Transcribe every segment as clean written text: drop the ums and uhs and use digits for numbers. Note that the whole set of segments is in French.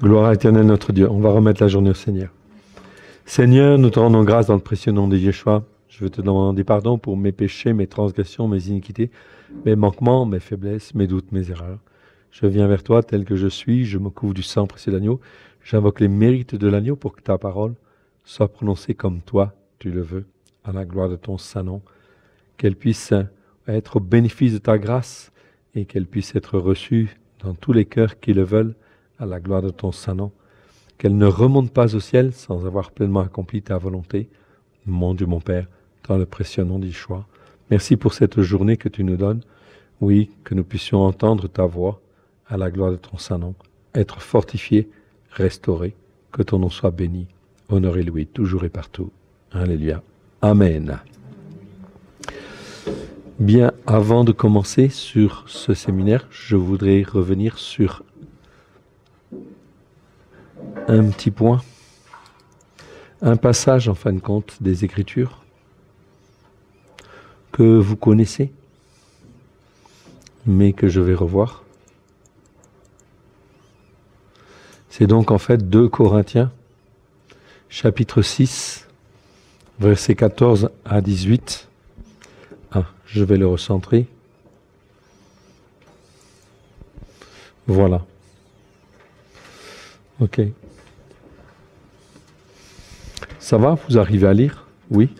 Gloire à l'éternel notre Dieu. On va remettre la journée au Seigneur. Seigneur, nous te rendons grâce dans le précieux nom de Yeshua. Je veux te demander pardon pour mes péchés, mes transgressions, mes iniquités, mes manquements, mes faiblesses, mes doutes, mes erreurs. Je viens vers toi tel que je suis, je me couvre du sang précieux de l'agneau. J'invoque les mérites de l'agneau pour que ta parole soit prononcée comme toi, tu le veux, à la gloire de ton saint nom. Qu'elle puisse être au bénéfice de ta grâce et qu'elle puisse être reçue dans tous les cœurs qui le veulent, à la gloire de ton saint nom. Qu'elle ne remonte pas au ciel sans avoir pleinement accompli ta volonté, mon Dieu, mon Père, dans le précieux nom d'Yeshua. Merci pour cette journée que tu nous donnes. Oui, que nous puissions entendre ta voix, à la gloire de ton saint nom, être fortifiés, restaurés, que ton nom soit béni, honoré, loué, toujours et partout. Alléluia. Amen. Bien, avant de commencer sur ce séminaire, je voudrais revenir sur un petit point, un passage en fin de compte des Écritures que vous connaissez, mais que je vais revoir. C'est donc en fait 2 Corinthiens, chapitre 6, versets 14 à 18. Ah, je vais le recentrer. Voilà. Ok. Ça va? Vous arrivez à lire? Oui?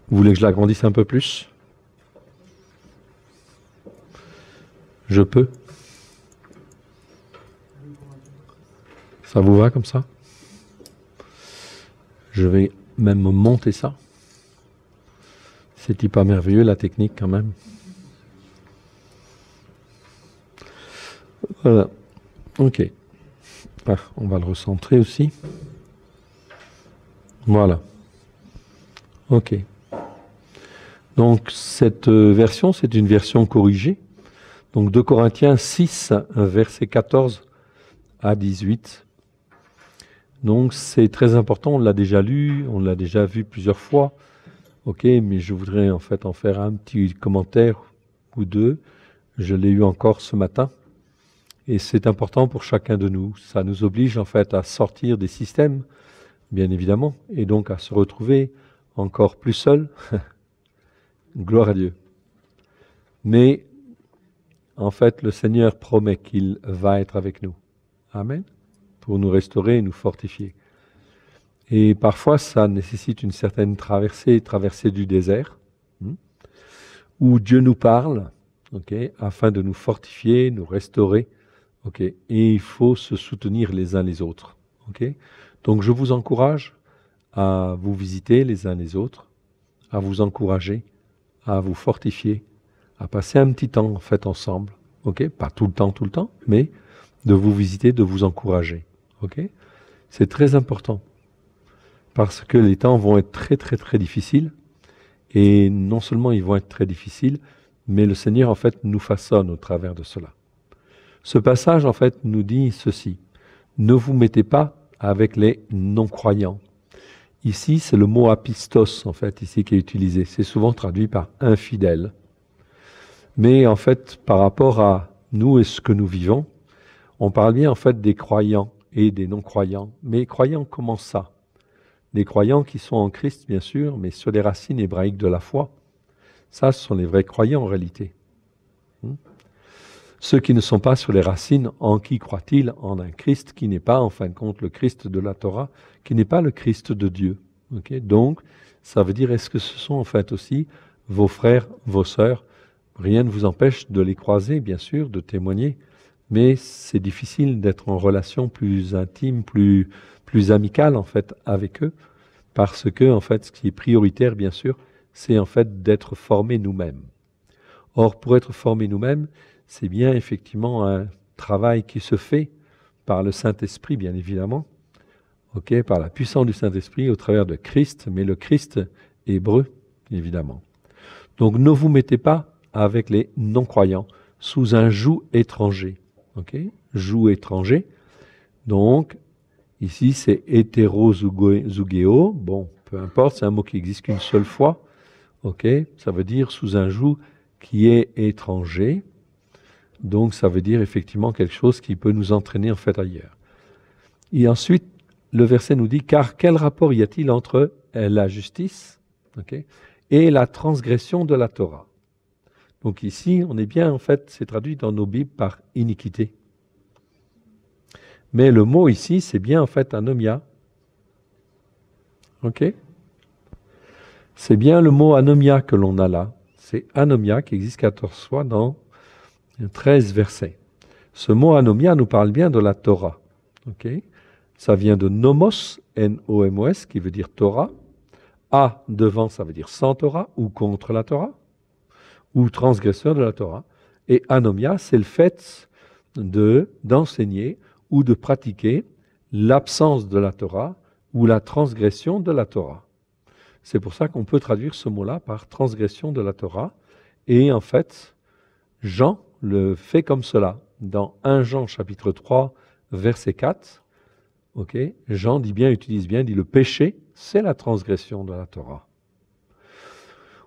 Vous voulez que je l'agrandisse un peu plus? Je peux? Ça vous va comme ça? Je vais même monter ça. C'est hyper merveilleux la technique quand même. Voilà. Ok. Ah, on va le recentrer aussi. Voilà. Ok. Donc cette version, c'est une version corrigée. Donc 2 Corinthiens 6, verset 14 à 18. Donc c'est très important, on l'a déjà lu, on l'a déjà vu plusieurs fois. Ok, mais je voudrais en fait en faire un petit commentaire ou deux. Je l'ai eu encore ce matin. Et c'est important pour chacun de nous. Ça nous oblige en fait à sortir des systèmes, bien évidemment, et donc à se retrouver encore plus seul. Gloire à Dieu. Mais en fait, le Seigneur promet qu'il va être avec nous. Amen. Pour nous restaurer et nous fortifier. Et parfois, ça nécessite une certaine traversée du désert, où Dieu nous parle, afin de nous fortifier, nous restaurer. Et il faut se soutenir les uns les autres. Donc je vous encourage à vous visiter les uns les autres, à vous encourager, à vous fortifier, à passer un petit temps en fait ensemble. Pas tout le temps, mais de vous visiter, de vous encourager. C'est très important. Parce que les temps vont être très très très difficiles. Et non seulement ils vont être très difficiles, mais le Seigneur en fait nous façonne au travers de cela. Ce passage, en fait, nous dit ceci. Ne vous mettez pas avec les non-croyants. Ici, c'est le mot apistos, en fait, ici qui est utilisé. C'est souvent traduit par infidèle. Mais en fait, par rapport à nous et ce que nous vivons, on parle bien, en fait, des croyants et des non-croyants. Mais croyants, comment ça? Les croyants qui sont en Christ, bien sûr, mais sur les racines hébraïques de la foi. Ça, ce sont les vrais croyants, en réalité. Ceux qui ne sont pas sur les racines, en qui croient-ils? En un Christ qui n'est pas, en fin de compte, le Christ de la Torah, qui n'est pas le Christ de Dieu. Donc, ça veut dire, est-ce que ce sont en fait aussi vos frères, vos sœurs? Rien ne vous empêche de les croiser, bien sûr, de témoigner, mais c'est difficile d'être en relation plus intime, plus amicale, en fait, avec eux, parce que, en fait, ce qui est prioritaire, bien sûr, c'est en fait d'être formés nous-mêmes. Or, pour être formés nous-mêmes, c'est bien effectivement un travail qui se fait par le Saint-Esprit, bien évidemment, par la puissance du Saint-Esprit au travers de Christ, mais le Christ hébreu, évidemment. Donc ne vous mettez pas avec les non-croyants sous un joug étranger. Joug étranger. Donc, ici c'est hétérozougéo. Bon, peu importe, c'est un mot qui existe qu'une seule fois. Ça veut dire sous un joug qui est étranger. Donc ça veut dire effectivement quelque chose qui peut nous entraîner en fait ailleurs. Et ensuite, le verset nous dit, car quel rapport y a-t-il entre la justice, okay, et la transgression de la Torah? Donc ici, on est bien, en fait, c'est traduit dans nos Bibles par iniquité. Mais le mot ici, c'est bien en fait anomia. Ok? C'est bien le mot anomia que l'on a là. C'est anomia qui existe 14 fois dans 13 versets. Ce mot anomia nous parle bien de la Torah. Ok? Ça vient de nomos, N-O-M-O-S, qui veut dire Torah. A devant, ça veut dire sans Torah ou contre la Torah, ou transgresseur de la Torah. Et anomia, c'est le fait d'enseigner ou de pratiquer l'absence de la Torah ou la transgression de la Torah. C'est pour ça qu'on peut traduire ce mot-là par transgression de la Torah. Et en fait, Jean le fait comme cela. Dans 1 Jean chapitre 3, verset 4, okay, Jean utilise bien, dit le péché, c'est la transgression de la Torah.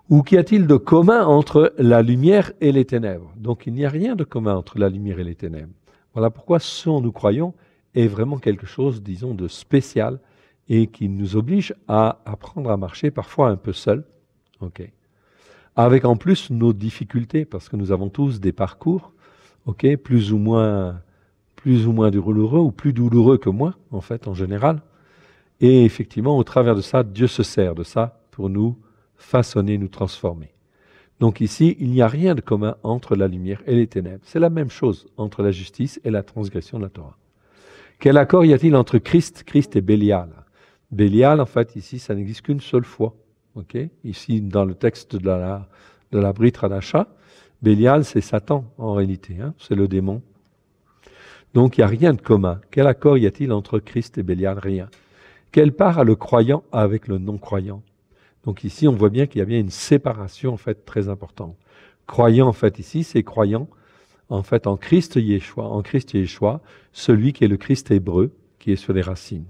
Ou qu'y a-t-il de commun entre la lumière et les ténèbres? Donc il n'y a rien de commun entre la lumière et les ténèbres. Voilà pourquoi ce en nous croyons est vraiment quelque chose, disons, de spécial et qui nous oblige à apprendre à marcher parfois un peu seul, okay, avec en plus nos difficultés, parce que nous avons tous des parcours, okay, plus ou moins douloureux ou plus douloureux que moi, en fait, en général. Et effectivement, au travers de ça, Dieu se sert de ça pour nous façonner, nous transformer. Donc ici, il n'y a rien de commun entre la lumière et les ténèbres. C'est la même chose entre la justice et la transgression de la Torah. Quel accord y a-t-il entre Christ et Bélial? Bélial, en fait, ici, ça n'existe qu'une seule fois. Okay? Ici, dans le texte de la Brit Hadasha, Bélial, c'est Satan, en réalité. Hein? C'est le démon. Donc, il n'y a rien de commun. Quel accord y a-t-il entre Christ et Bélial? Rien. Quelle part a le croyant avec le non-croyant? Donc ici, on voit bien qu'il y a bien une séparation en fait très importante. Croyant en fait ici, c'est croyant en fait en Christ Yeshua, celui qui est le Christ hébreu, qui est sur les racines.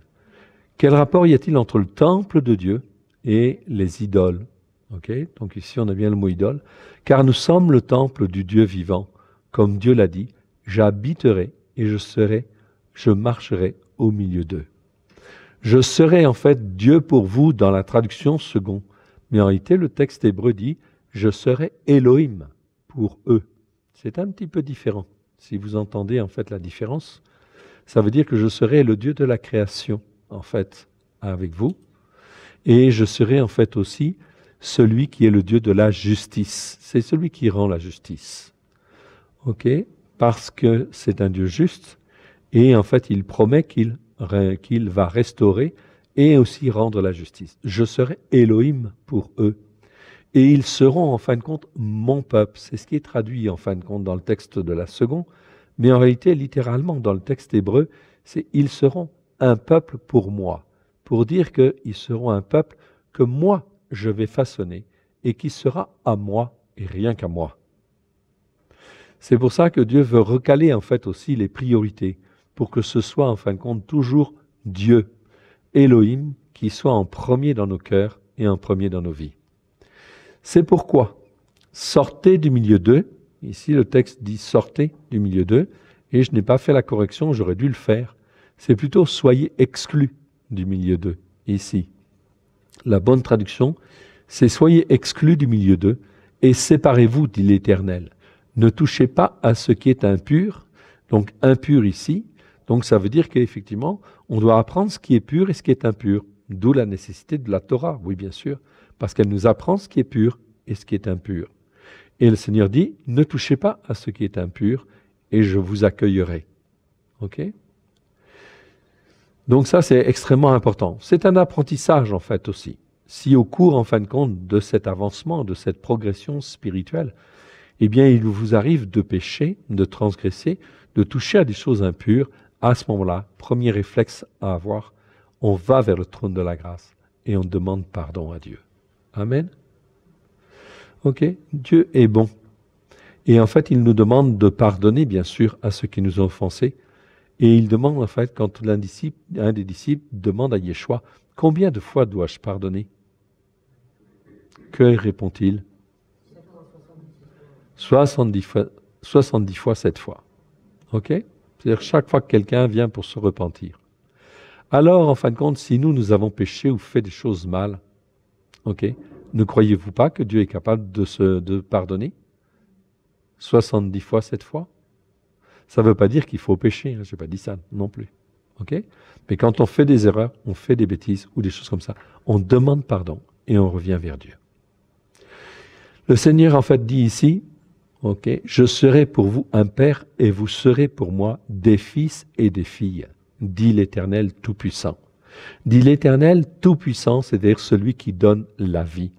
Quel rapport y a-t-il entre le temple de Dieu et les idoles? Okay? Donc ici, on a bien le mot idole. Car nous sommes le temple du Dieu vivant, comme Dieu l'a dit, j'habiterai et je marcherai au milieu d'eux. Je serai en fait Dieu pour vous dans la traduction second. Mais en réalité, le texte hébreu dit « Je serai Elohim pour eux ». C'est un petit peu différent. Si vous entendez en fait la différence, ça veut dire que je serai le Dieu de la création en fait avec vous. Et je serai en fait aussi celui qui est le Dieu de la justice. C'est celui qui rend la justice. Ok? Parce que c'est un Dieu juste et en fait il promet qu'il va restaurer et aussi rendre la justice. Je serai Elohim pour eux. Et ils seront en fin de compte mon peuple. C'est ce qui est traduit en fin de compte dans le texte de la seconde. Mais en réalité, littéralement, dans le texte hébreu, c'est ils seront un peuple pour moi. Pour dire qu'ils seront un peuple que moi, je vais façonner et qui sera à moi et rien qu'à moi. C'est pour ça que Dieu veut recaler en fait aussi les priorités pour que ce soit en fin de compte toujours Dieu, Elohim, qui soit en premier dans nos cœurs et en premier dans nos vies. C'est pourquoi sortez du milieu d'eux. Ici le texte dit sortez du milieu d'eux et je n'ai pas fait la correction, j'aurais dû le faire. C'est plutôt soyez exclus du milieu d'eux. Ici, la bonne traduction, c'est soyez exclus du milieu d'eux et séparez-vous, dit l'Éternel. Ne touchez pas à ce qui est impur. Donc impur ici, donc ça veut dire qu'effectivement, on doit apprendre ce qui est pur et ce qui est impur. D'où la nécessité de la Torah, oui bien sûr, parce qu'elle nous apprend ce qui est pur et ce qui est impur. Et le Seigneur dit, ne touchez pas à ce qui est impur et je vous accueillerai. Ok? Donc ça c'est extrêmement important. C'est un apprentissage en fait aussi. Si au cours en fin de compte de cet avancement, de cette progression spirituelle, eh bien il vous arrive de pécher, de transgresser, de toucher à des choses impures, à ce moment-là, premier réflexe à avoir, on va vers le trône de la grâce et on demande pardon à Dieu. Amen. Ok, Dieu est bon. Et en fait, il nous demande de pardonner, bien sûr, à ceux qui nous ont offensés. Et il demande, en fait, quand un des disciples demande à Yeshua, combien de fois dois-je pardonner? Que répond-il? 70 fois 7 fois. Ok? C'est-à-dire chaque fois que quelqu'un vient pour se repentir. Alors, en fin de compte, si nous avons péché ou fait des choses mal, ok, ne croyez-vous pas que Dieu est capable de pardonner 70 fois, 7 fois? Ça ne veut pas dire qu'il faut pécher, hein, je n'ai pas dit ça non plus. Ok? Mais quand on fait des erreurs, on fait des bêtises ou des choses comme ça, on demande pardon et on revient vers Dieu. Le Seigneur en fait dit ici, ok, je serai pour vous un père et vous serez pour moi des fils et des filles, dit l'Éternel Tout-Puissant. Dit l'Éternel Tout-Puissant, c'est-à-dire celui qui donne la vie.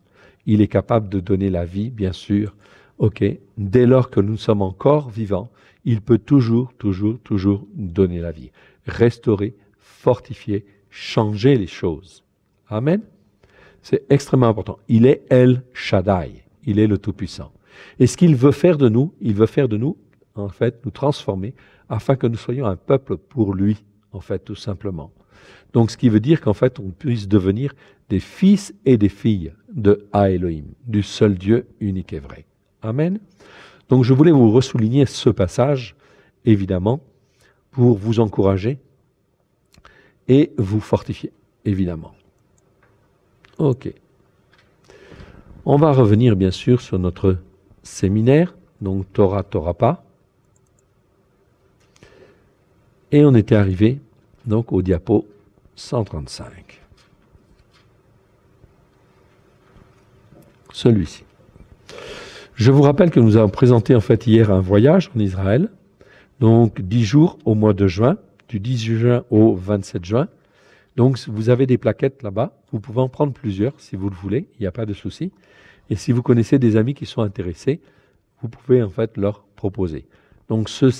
Il est capable de donner la vie, bien sûr, ok, dès lors que nous sommes encore vivants, il peut toujours donner la vie. Restaurer, fortifier, changer les choses. Amen. C'est extrêmement important. Il est El Shaddai. Il est le Tout-Puissant. Et ce qu'il veut faire de nous, il veut faire de nous, en fait, nous transformer afin que nous soyons un peuple pour lui, en fait, tout simplement. Donc, ce qui veut dire qu'en fait, on puisse devenir des fils et des filles de Ha-Elohim, du seul Dieu unique et vrai. Amen. Donc, je voulais vous ressouligner ce passage, évidemment, pour vous encourager et vous fortifier, évidemment. Ok. On va revenir, bien sûr, sur notre séminaire, donc Torah, Torah pas. Et on était arrivé, donc, au diapo 135. Celui-ci. Je vous rappelle que nous avons présenté en fait hier un voyage en Israël, donc 10 jours au mois de juin, du 18 juin au 27 juin. Donc vous avez des plaquettes là-bas, vous pouvez en prendre plusieurs si vous le voulez, il n'y a pas de souci. Et si vous connaissez des amis qui sont intéressés, vous pouvez en fait leur proposer. Donc ce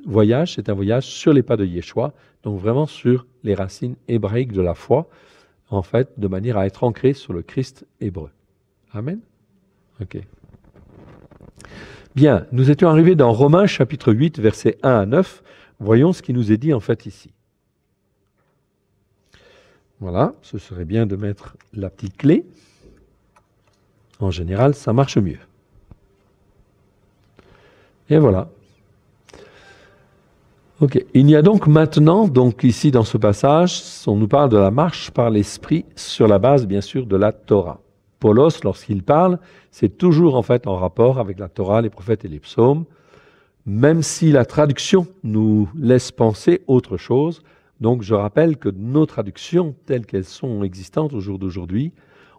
voyage, c'est un voyage sur les pas de Yeshua, donc vraiment sur les racines hébraïques de la foi, en fait, de manière à être ancré sur le Christ hébreu. Amen. Ok. Bien, nous étions arrivés dans Romains chapitre 8, versets 1 à 9. Voyons ce qui nous est dit en fait ici. Voilà, ce serait bien de mettre la petite clé. En général, ça marche mieux. Et voilà. Ok. Il y a donc maintenant, donc ici dans ce passage, on nous parle de la marche par l'esprit sur la base, bien sûr, de la Torah. Paulos, lorsqu'il parle, c'est toujours en fait en rapport avec la Torah, les prophètes et les psaumes, même si la traduction nous laisse penser autre chose. Donc je rappelle que nos traductions, telles qu'elles sont existantes au jour d'aujourd'hui,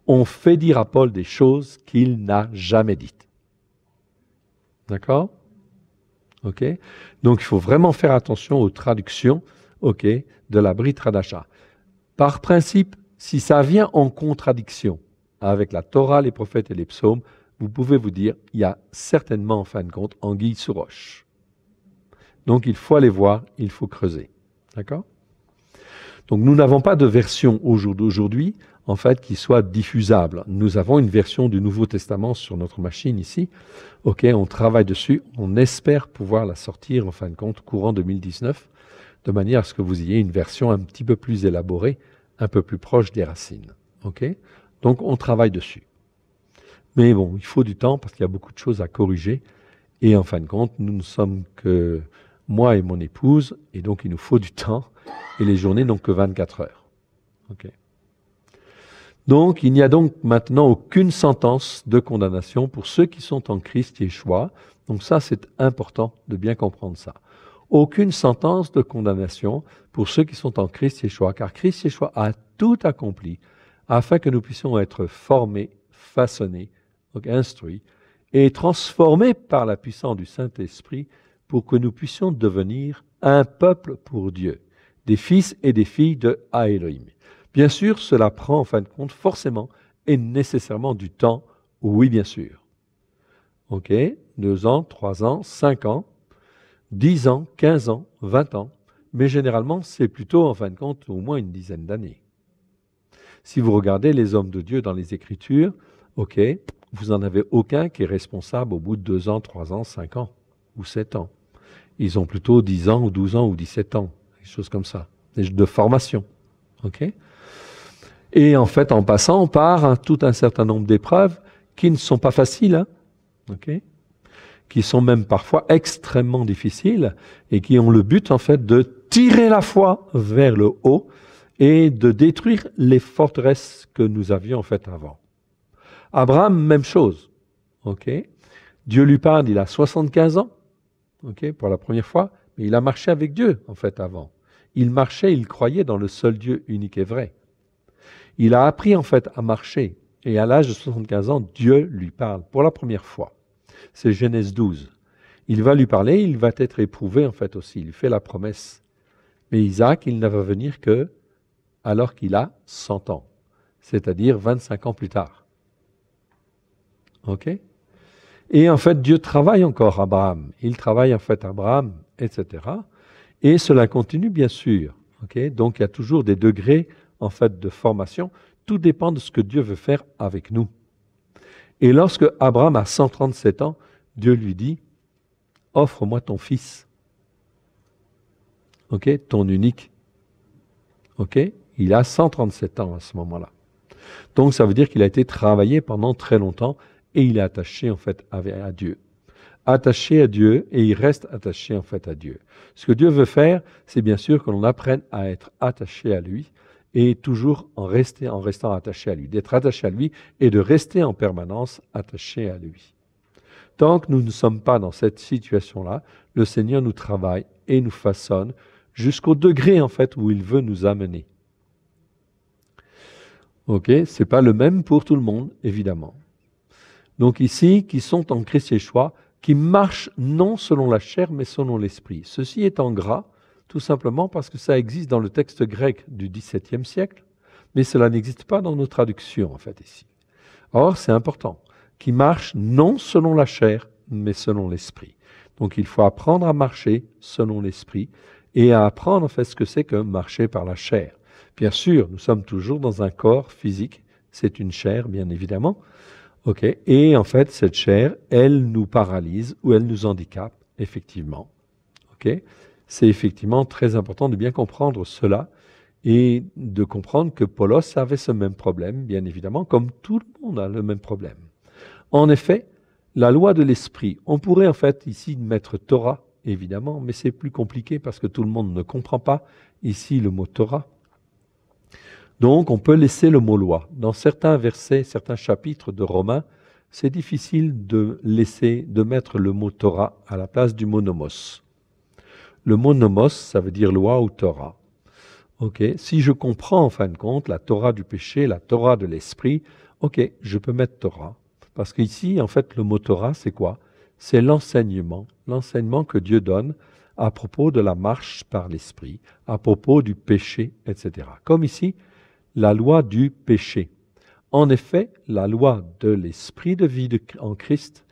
ont fait dire à Paul des choses qu'il n'a jamais dites. D'accord ? Ok ? Donc il faut vraiment faire attention aux traductions, ok, de la Brit Hadasha. Par principe, si ça vient en contradiction avec la Torah, les prophètes et les psaumes, vous pouvez vous dire, il y a certainement en fin de compte anguille sous roche. Donc il faut aller voir, il faut creuser. D'accord ? Donc nous n'avons pas de version au jour d'aujourd'hui, en fait, qui soit diffusable. Nous avons une version du Nouveau Testament sur notre machine ici. Ok, on travaille dessus, on espère pouvoir la sortir en fin de compte courant 2019, de manière à ce que vous ayez une version un petit peu plus élaborée, un peu plus proche des racines. Ok ? Donc on travaille dessus. Mais bon, il faut du temps parce qu'il y a beaucoup de choses à corriger. Et en fin de compte, nous ne sommes que moi et mon épouse, et donc il nous faut du temps. Et les journées n'ont que 24 heures. Okay. Donc il n'y a donc maintenant aucune sentence de condamnation pour ceux qui sont en Christ Yeshua. Donc ça, c'est important de bien comprendre ça. Aucune sentence de condamnation pour ceux qui sont en Christ Yeshua, car Christ Yeshua a tout accompli afin que nous puissions être formés, façonnés, donc instruits, et transformés par la puissance du Saint-Esprit pour que nous puissions devenir un peuple pour Dieu, des fils et des filles de Ha-Elohim. Bien sûr, cela prend en fin de compte forcément et nécessairement du temps, oui bien sûr. Ok, 2 ans, 3 ans, 5 ans, 10 ans, 15 ans, 20 ans, mais généralement c'est plutôt en fin de compte au moins une dizaine d'années. Si vous regardez les hommes de Dieu dans les Écritures, ok, vous n'en avez aucun qui est responsable au bout de 2 ans, 3 ans, 5 ans ou 7 ans. Ils ont plutôt 10 ans ou 12 ans ou 17 ans, des choses comme ça, de formation. Ok ? Et en fait, en passant par tout un certain nombre d'épreuves qui ne sont pas faciles, hein, ok ? Qui sont même parfois extrêmement difficiles et qui ont le but en fait de tirer la foi vers le haut et de détruire les forteresses que nous avions en fait avant. Abraham, même chose. Ok. Dieu lui parle, il a 75 ans, ok, pour la première fois, mais il a marché avec Dieu en fait avant. Il marchait, il croyait dans le seul Dieu unique et vrai. Il a appris en fait à marcher, et à l'âge de 75 ans, Dieu lui parle pour la première fois. C'est Genèse 12. Il va lui parler, il va être éprouvé en fait aussi, il fait la promesse. Mais Isaac, il ne va venir que alors qu'il a 100 ans, c'est-à-dire 25 ans plus tard. Ok? Et en fait, Dieu travaille encore Abraham. Il travaille en fait Abraham, etc. Et cela continue bien sûr. Okay? Donc il y a toujours des degrés en fait de formation. Tout dépend de ce que Dieu veut faire avec nous. Et lorsque Abraham a 137 ans, Dieu lui dit, offre-moi ton fils. Ok? Ton unique. Ok? Il a 137 ans à ce moment-là. Donc ça veut dire qu'il a été travaillé pendant très longtemps et il est attaché en fait à Dieu. Attaché à Dieu et il reste attaché en fait à Dieu. Ce que Dieu veut faire, c'est bien sûr que l'on apprenne à être attaché à lui et toujours en restant attaché à lui, d'être attaché à lui et de rester en permanence attaché à lui. Tant que nous ne sommes pas dans cette situation-là, le Seigneur nous travaille et nous façonne jusqu'au degré en fait où il veut nous amener. Ok, c'est pas le même pour tout le monde, évidemment. Donc ici, qui sont en Christ Yeshua, qui marchent non selon la chair, mais selon l'esprit. Ceci est en gras, tout simplement parce que ça existe dans le texte grec du XVIIe siècle, mais cela n'existe pas dans nos traductions, en fait, ici. Or, c'est important, qui marchent non selon la chair, mais selon l'esprit. Donc il faut apprendre à marcher selon l'esprit et à apprendre, en fait, ce que c'est que marcher par la chair. Bien sûr, nous sommes toujours dans un corps physique, c'est une chair, bien évidemment. Okay. Et en fait, cette chair, elle nous paralyse ou elle nous handicape, effectivement. Okay. C'est effectivement très important de bien comprendre cela et de comprendre que Paulos avait ce même problème, bien évidemment, comme tout le monde a le même problème. En effet, la loi de l'esprit, on pourrait en fait ici mettre Torah, évidemment, mais c'est plus compliqué parce que tout le monde ne comprend pas ici le mot Torah. Donc, on peut laisser le mot loi. Dans certains versets, certains chapitres de Romains, c'est difficile de mettre le mot Torah à la place du mot nomos. Le mot nomos, ça veut dire loi ou Torah. Ok, si je comprends en fin de compte la Torah du péché, la Torah de l'esprit, ok, je peux mettre Torah. Parce qu'ici, en fait, le mot Torah, c'est quoi? C'est l'enseignement que Dieu donne à propos de la marche par l'esprit, à propos du péché, etc. Comme ici, la loi du péché. En effet, la loi de l'esprit de vie en Christ,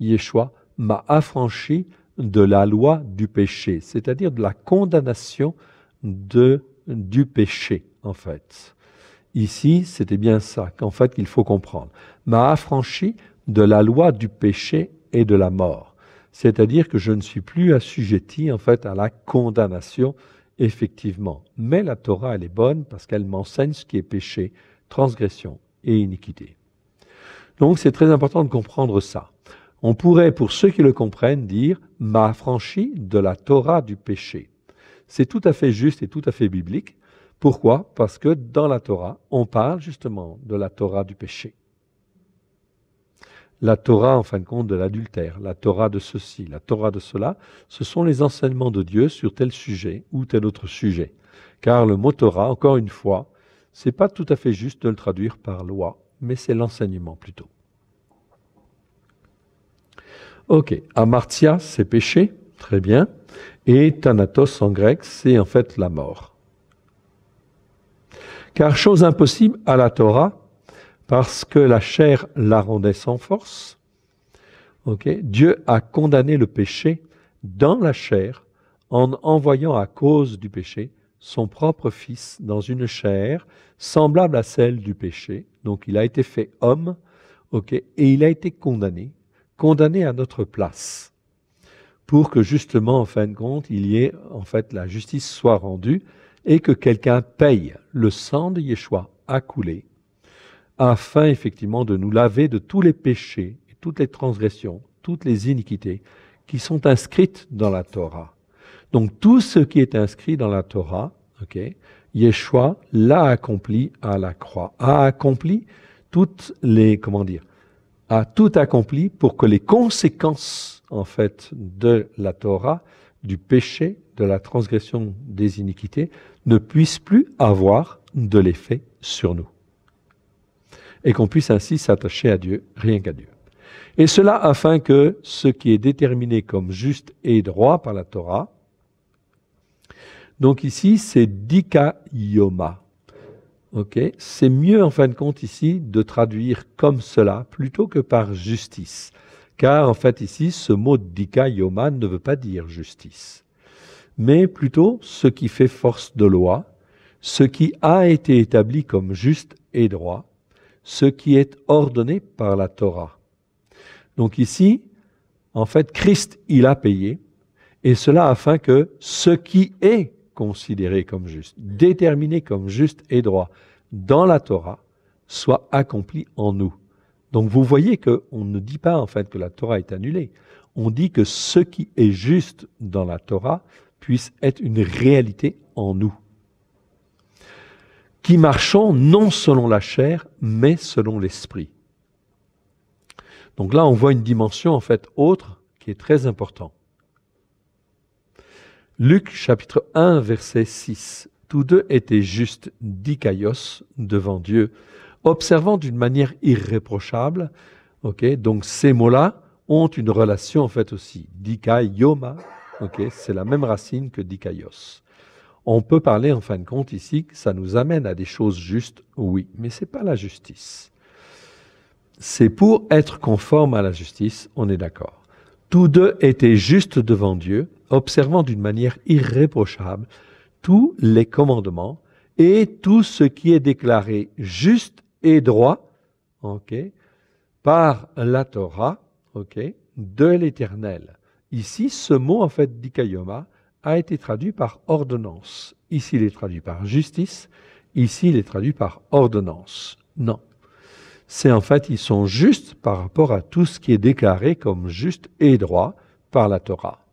Yeshua, m'a affranchi de la loi du péché, c'est-à-dire de la condamnation du péché, en fait. Ici, c'était bien ça qu'en fait qu'il faut comprendre. M'a affranchi de la loi du péché et de la mort. C'est-à-dire que je ne suis plus assujetti, en fait, à la condamnation effectivement. Mais la Torah, elle est bonne parce qu'elle m'enseigne ce qui est péché, transgression et iniquité. Donc c'est très important de comprendre ça. On pourrait, pour ceux qui le comprennent, dire « m'a affranchi de la Torah du péché ». C'est tout à fait juste et tout à fait biblique. Pourquoi? Parce que dans la Torah, on parle justement de la Torah du péché. La Torah, en fin de compte, de l'adultère, la Torah de ceci, la Torah de cela, ce sont les enseignements de Dieu sur tel sujet ou tel autre sujet. Car le mot Torah, encore une fois, c'est pas tout à fait juste de le traduire par loi, mais c'est l'enseignement plutôt. Ok, amartia, c'est péché, très bien, et thanatos en grec, c'est en fait la mort. Car chose impossible à la Torah, parce que la chair la rendait sans force, okay, Dieu a condamné le péché dans la chair en envoyant à cause du péché son propre Fils dans une chair semblable à celle du péché. Donc il a été fait homme, okay, et il a été condamné à notre place, pour que justement, en fin de compte, il y ait, en fait, la justice soit rendue et que quelqu'un paye. Le sang de Yeshua a coulé afin effectivement de nous laver de tous les péchés, toutes les transgressions, toutes les iniquités qui sont inscrites dans la Torah. Donc tout ce qui est inscrit dans la Torah, Ok, Yeshua l'a accompli à la croix, a accompli toutes les, comment dire, a tout accompli pour que les conséquences, en fait, de la Torah, du péché, de la transgression des iniquités, ne puissent plus avoir de l'effet sur nous. Et qu'on puisse ainsi s'attacher à Dieu, rien qu'à Dieu. Et cela afin que ce qui est déterminé comme juste et droit par la Torah, donc ici c'est dikayoma. Okay. C'est mieux en fin de compte ici de traduire comme cela plutôt que par justice. Car en fait ici ce mot dikayoma ne veut pas dire justice. Mais plutôt ce qui fait force de loi, ce qui a été établi comme juste et droit, ce qui est ordonné par la Torah. Donc ici, en fait, Christ, il a payé, et cela afin que ce qui est considéré comme juste, déterminé comme juste et droit dans la Torah, soit accompli en nous. Donc vous voyez qu'on ne dit pas en fait que la Torah est annulée, on dit que ce qui est juste dans la Torah puisse être une réalité en nous, qui marchons non selon la chair, mais selon l'esprit. Donc là, on voit une dimension en fait autre qui est très importante. Luc chapitre 1, verset 6. Tous deux étaient justes, dikaios, devant Dieu, observant d'une manière irréprochable. Okay, donc ces mots-là ont une relation en fait aussi. Dikaioma, okay, c'est la même racine que dikaios. On peut parler en fin de compte ici que ça nous amène à des choses justes, oui, mais ce n'est pas la justice. C'est pour être conforme à la justice, on est d'accord. Tous deux étaient justes devant Dieu, observant d'une manière irréprochable tous les commandements et tout ce qui est déclaré juste et droit, okay, par la Torah, okay, de l'Éternel. Ici, ce mot, en fait, dikayoma, a été traduit par ordonnance. Ici, il est traduit par justice. Ici, il est traduit par ordonnance. Non. C'est en fait, ils sont justes par rapport à tout ce qui est déclaré comme juste et droit par la Torah.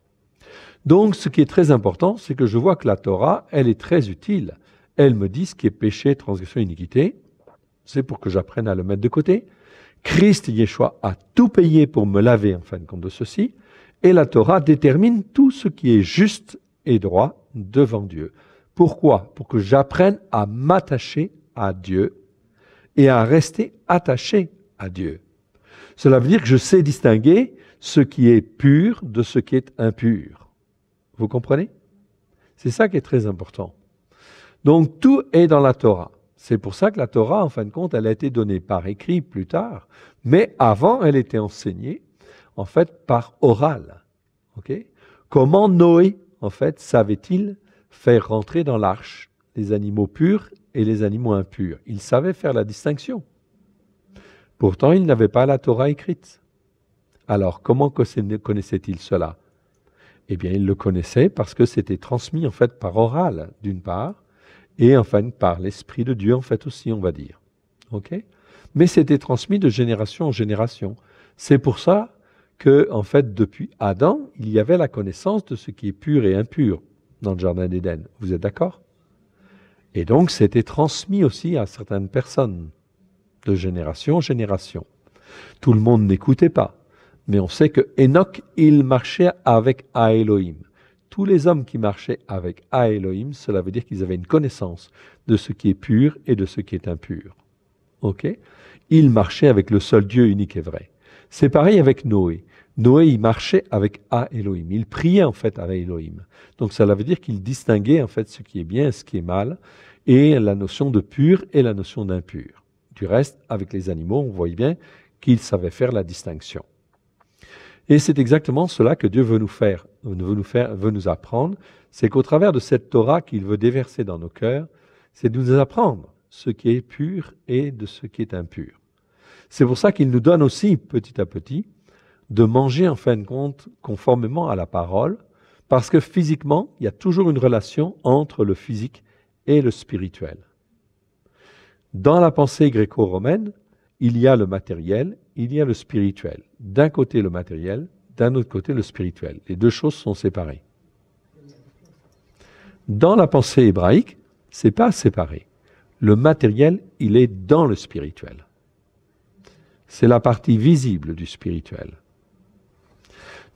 Donc, ce qui est très important, c'est que je vois que la Torah, elle est très utile. Elle me dit ce qui est péché, transgression, iniquité. C'est pour que j'apprenne à le mettre de côté. Christ, Yeshua, a tout payé pour me laver, en fin de compte, de ceci. Et la Torah détermine tout ce qui est juste et droit devant Dieu. Pourquoi? Pour que j'apprenne à m'attacher à Dieu et à rester attaché à Dieu. Cela veut dire que je sais distinguer ce qui est pur de ce qui est impur. Vous comprenez? C'est ça qui est très important. Donc tout est dans la Torah. C'est pour ça que la Torah, en fin de compte, elle a été donnée par écrit plus tard, mais avant, elle était enseignée en fait par oral. Okay? Comment Noé, en fait, savait-il faire rentrer dans l'arche les animaux purs et les animaux impurs? Il savait faire la distinction. Pourtant, il n'avait pas la Torah écrite. Alors, comment connaissait-il cela? Eh bien, il le connaissait parce que c'était transmis, en fait, par oral, d'une part, et enfin par l'Esprit de Dieu, en fait, aussi, on va dire. Okay? Mais c'était transmis de génération en génération. C'est pour ça que, en fait, depuis Adam, il y avait la connaissance de ce qui est pur et impur dans le Jardin d'Éden. Vous êtes d'accord? Et donc, c'était transmis aussi à certaines personnes, de génération en génération. Tout le monde n'écoutait pas, mais on sait que Enoch, il marchait avec Elohim. Tous les hommes qui marchaient avec Elohim, cela veut dire qu'ils avaient une connaissance de ce qui est pur et de ce qui est impur. Ok? Ils marchaient avec le seul Dieu unique et vrai. C'est pareil avec Noé. Noé, il marchait avec Elohim. Il priait en fait avec Elohim. Donc cela veut dire qu'il distinguait en fait ce qui est bien et ce qui est mal, et la notion de pur et la notion d'impur. Du reste, avec les animaux, on voit bien qu'il savait faire la distinction. Et c'est exactement cela que Dieu veut nous apprendre. C'est qu'au travers de cette Torah qu'il veut déverser dans nos cœurs, c'est de nous apprendre ce qui est pur et de ce qui est impur. C'est pour ça qu'il nous donne aussi, petit à petit, de manger en fin de compte conformément à la parole, parce que physiquement, il y a toujours une relation entre le physique et le spirituel. Dans la pensée gréco-romaine, il y a le matériel, il y a le spirituel. D'un côté le matériel, d'un autre côté le spirituel. Les deux choses sont séparées. Dans la pensée hébraïque, C'est pas séparé. Le matériel, il est dans le spirituel. C'est la partie visible du spirituel.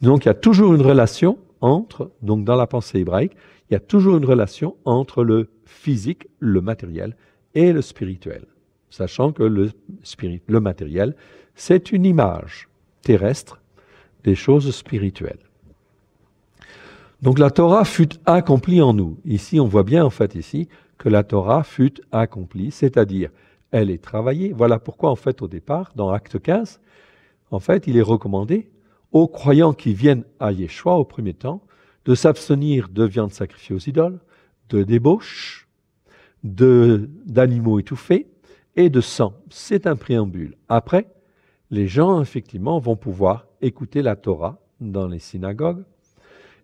Donc il y a toujours une relation entre, donc dans la pensée hébraïque, il y a toujours une relation entre le physique, le matériel, et le spirituel. Sachant que le matériel, c'est une image terrestre des choses spirituelles. Donc la Torah fut accomplie en nous. Ici, on voit bien en fait ici que la Torah fut accomplie, c'est-à-dire elle est travaillée. Voilà pourquoi en fait au départ, dans Acte 15, en fait il est recommandé aux croyants qui viennent à Yeshua au premier temps de s'abstenir de viande sacrifiée aux idoles, de débauche, d'animaux étouffés et de sang. C'est un préambule. Après, les gens effectivement vont pouvoir écouter la Torah dans les synagogues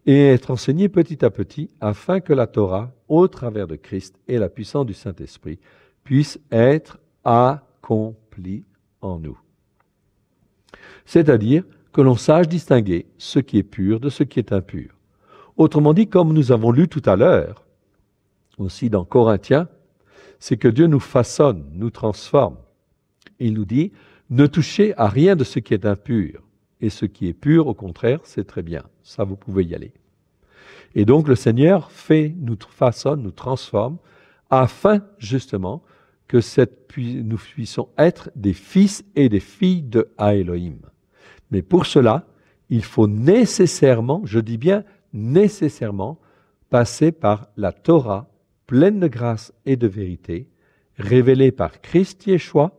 et être enseignés petit à petit afin que la Torah, au travers de Christ et la puissance du Saint-Esprit, puisse être accomplie en nous. C'est-à-dire que l'on sache distinguer ce qui est pur de ce qui est impur. Autrement dit, comme nous avons lu tout à l'heure, aussi dans Corinthiens, c'est que Dieu nous façonne, nous transforme. Il nous dit, ne touchez à rien de ce qui est impur. Et ce qui est pur, au contraire, c'est très bien. Ça, vous pouvez y aller. Et donc, le Seigneur nous façonne, nous transforme, afin, justement, que nous puissions être des fils et des filles de Elohim. Mais pour cela, il faut nécessairement, je dis bien nécessairement, passer par la Torah, pleine de grâce et de vérité, révélée par Christ Yeshua,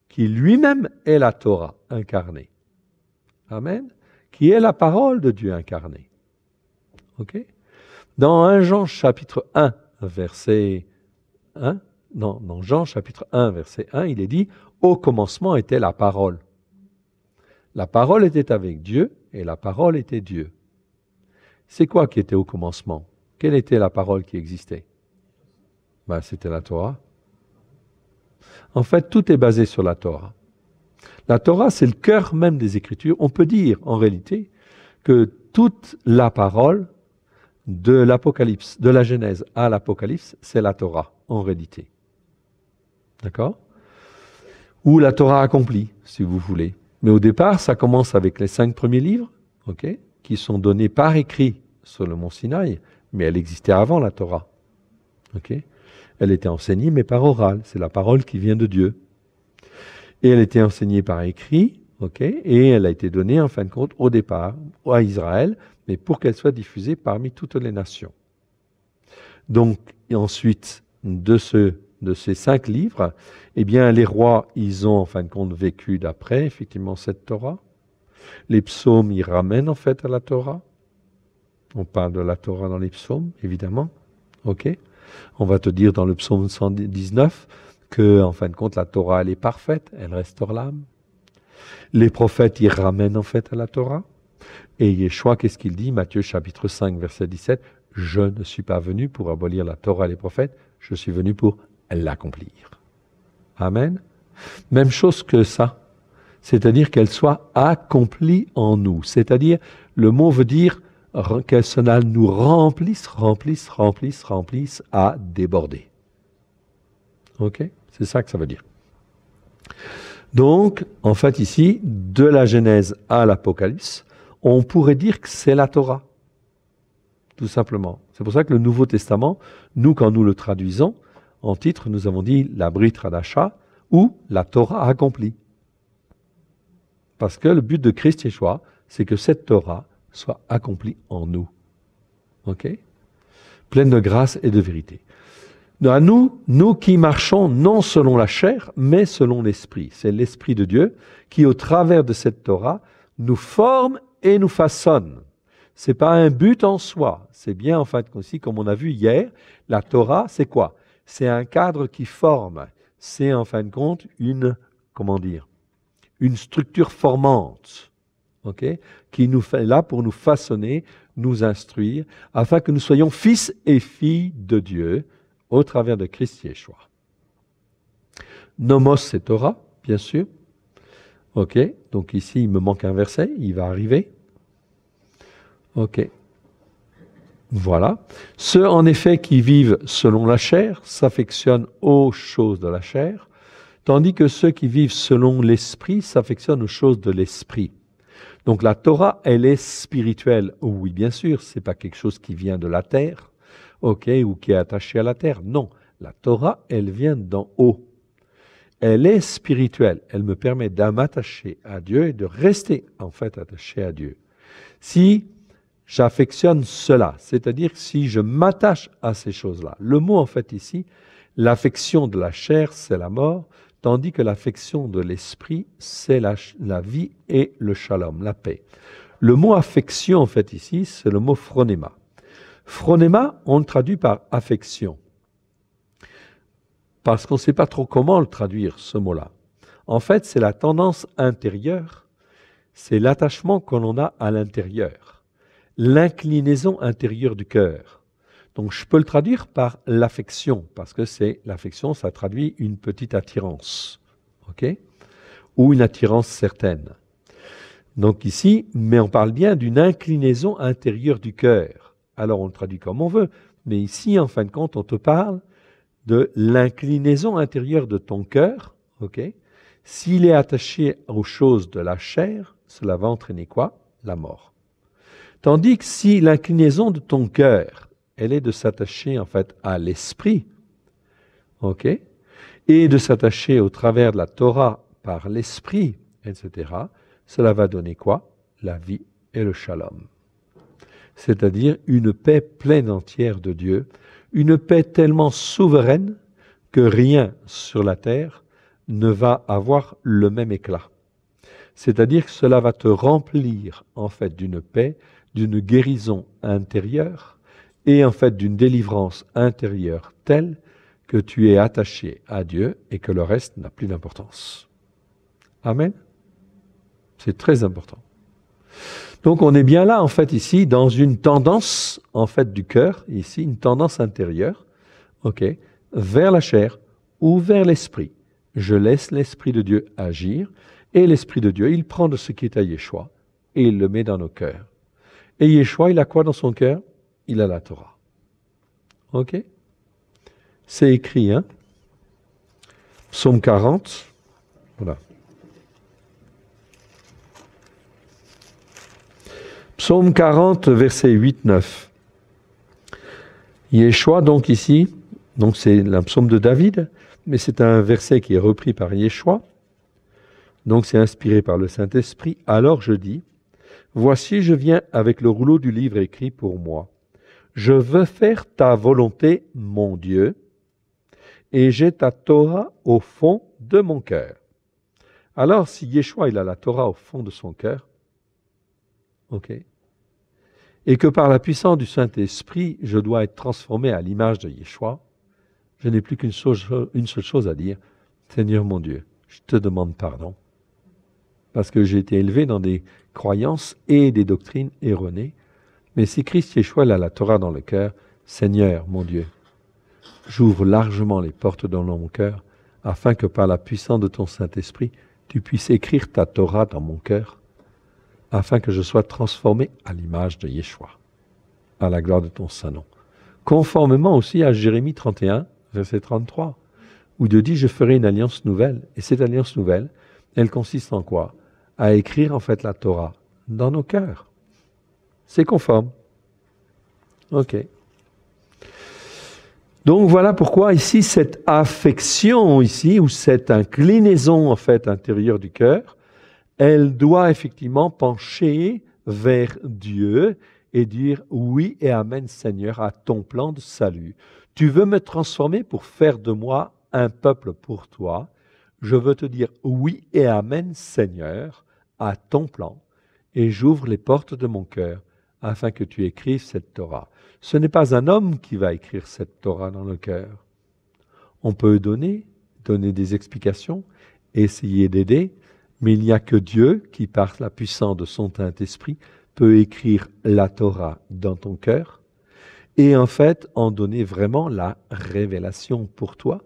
qui lui-même est la Torah incarnée. Amen. Qui est la parole de Dieu incarnée. Ok? Dans 1 Jean chapitre 1, verset 1, non, dans Jean chapitre 1, verset 1, il est dit « Au commencement était la parole ». La parole était avec Dieu et la parole était Dieu. C'est quoi qui était au commencement? Quelle était la parole qui existait? C'était la Torah. En fait, tout est basé sur la Torah. La Torah, c'est le cœur même des Écritures. On peut dire, en réalité, que toute la parole de l'Apocalypse, de la Genèse à l'Apocalypse, c'est la Torah, en réalité. D'accord? Ou la Torah accomplie, si vous voulez. Mais au départ, ça commence avec les 5 premiers livres, ok, qui sont donnés par écrit sur le mont Sinaï, mais elle existait avant la Torah. Ok? Elle était enseignée, mais par oral. C'est la parole qui vient de Dieu. Et elle était enseignée par écrit, ok, et elle a été donnée, en fin de compte, au départ, à Israël, mais pour qu'elle soit diffusée parmi toutes les nations. Donc, et ensuite, de ces 5 livres, eh bien, les rois, ils ont, en fin de compte, vécu d'après, effectivement, cette Torah. Les psaumes, ils ramènent, en fait, à la Torah. On parle de la Torah dans les psaumes, évidemment. Ok? On va te dire dans le psaume 119 que, en fin de compte, la Torah, elle est parfaite, elle restaure l'âme. Les prophètes, ils ramènent, en fait, à la Torah. Et Yeshua, qu'est-ce qu'il dit? Matthieu chapitre 5, verset 17. « Je ne suis pas venu pour abolir la Torah et les prophètes, je suis venu pour l'accomplir. » Amen. Même chose que ça, c'est-à-dire qu'elle soit accomplie en nous. C'est-à-dire, le mot veut dire que cela nous remplisse à déborder. Ok? C'est ça que ça veut dire. Donc, en fait ici, de la Genèse à l'Apocalypse, on pourrait dire que c'est la Torah. Tout simplement. C'est pour ça que le Nouveau Testament, nous, quand nous le traduisons, en titre, nous avons dit la Brit Hadasha ou la Torah accomplie. Parce que le but de Christ Yeshua, c'est que cette Torah soit accomplie en nous. Ok? Pleine de grâce et de vérité. À nous qui marchons non selon la chair, mais selon l'Esprit. C'est l'Esprit de Dieu qui, au travers de cette Torah, nous forme et nous façonne. Ce n'est pas un but en soi. C'est bien, en fait, aussi, comme on a vu hier, la Torah, c'est quoi? C'est un cadre qui forme. C'est, en fin de compte, une structure formante, okay, qui nous fait là pour nous façonner, nous instruire, afin que nous soyons fils et filles de Dieu au travers de Christ Yeshua. Nomos, c'est Torah, bien sûr. Ok, donc ici, il me manque un verset, il va arriver. Ok. Voilà. Ceux, en effet, qui vivent selon la chair s'affectionnent aux choses de la chair, tandis que ceux qui vivent selon l'esprit s'affectionnent aux choses de l'esprit. Donc la Torah, elle est spirituelle. Oui, bien sûr, c'est pas quelque chose qui vient de la terre, ok, ou qui est attaché à la terre. Non, la Torah, elle vient d'en haut. Elle est spirituelle. Elle me permet de m'attacher à Dieu et de rester en fait attaché à Dieu. Si j'affectionne cela, c'est-à-dire si je m'attache à ces choses-là. Le mot en fait ici, l'affection de la chair, c'est la mort, tandis que l'affection de l'esprit, c'est la vie et le shalom, la paix. Le mot affection en fait ici, c'est le mot phronéma. Phronéma, on le traduit par affection, parce qu'on ne sait pas trop comment le traduire, ce mot-là. En fait, c'est la tendance intérieure, c'est l'attachement que l'on a à l'intérieur, l'inclinaison intérieure du cœur. Donc je peux le traduire par l'affection, parce que c'est l'affection, ça traduit une petite attirance, ok, ou une attirance certaine. Donc ici, mais on parle bien d'une inclinaison intérieure du cœur. Alors on le traduit comme on veut, mais ici, en fin de compte, on te parle de l'inclinaison intérieure de ton cœur, ok. S'il est attaché aux choses de la chair, cela va entraîner quoi? La mort. Tandis que si l'inclinaison de ton cœur, elle est de s'attacher en fait à l'esprit, ok, et de s'attacher au travers de la Torah par l'esprit, etc., cela va donner quoi? La vie et le shalom. C'est-à-dire une paix pleine entière de Dieu, une paix tellement souveraine que rien sur la terre ne va avoir le même éclat. C'est-à-dire que cela va te remplir en fait d'une paix, d'une guérison intérieure et en fait d'une délivrance intérieure telle que tu es attaché à Dieu et que le reste n'a plus d'importance. Amen. C'est très important. Donc on est bien là en fait ici dans une tendance en fait du cœur, ici une tendance intérieure, ok, vers la chair ou vers l'esprit. Je laisse l'Esprit de Dieu agir et l'Esprit de Dieu, il prend de ce qui est à Yeshua et il le met dans nos cœurs. Et Yeshua, il a quoi dans son cœur? Il a la Torah. Ok? C'est écrit, hein? Psaume 40. Voilà. Psaume 40, verset 8-9. Yeshua, donc ici, donc c'est un psaume de David, mais c'est un verset qui est repris par Yeshua. Donc c'est inspiré par le Saint-Esprit. Alors je dis, voici je viens avec le rouleau du livre écrit pour moi. Je veux faire ta volonté, mon Dieu, et j'ai ta Torah au fond de mon cœur. Alors si Yeshua il a la Torah au fond de son cœur, ok, et que par la puissance du Saint-Esprit, je dois être transformé à l'image de Yeshua, je n'ai plus qu'une seule chose à dire. Seigneur mon Dieu, je te demande pardon. Parce que j'ai été élevé dans des croyances et des doctrines erronées. Mais si Christ Yeshua a la Torah dans le cœur, Seigneur mon Dieu, j'ouvre largement les portes dans mon cœur, afin que par la puissance de ton Saint-Esprit, tu puisses écrire ta Torah dans mon cœur, afin que je sois transformé à l'image de Yeshua, à la gloire de ton Saint-Nom. Conformément aussi à Jérémie 31, verset 33, où Dieu dit « Je ferai une alliance nouvelle ». Et cette alliance nouvelle, elle consiste en quoi? À écrire en fait la Torah dans nos cœurs. C'est conforme. Ok. Donc voilà pourquoi ici, cette affection ici, ou cette inclinaison en fait intérieure du cœur, elle doit effectivement pencher vers Dieu et dire oui et amen Seigneur à ton plan de salut. Tu veux me transformer pour faire de moi un peuple pour toi. Je veux te dire oui et amen Seigneur à ton plan et j'ouvre les portes de mon cœur afin que tu écrives cette Torah. Ce n'est pas un homme qui va écrire cette Torah dans le cœur. On peut donner des explications, essayer d'aider, mais il n'y a que Dieu qui, par la puissance de son Saint-Esprit, peut écrire la Torah dans ton cœur et en fait en donner vraiment la révélation pour toi,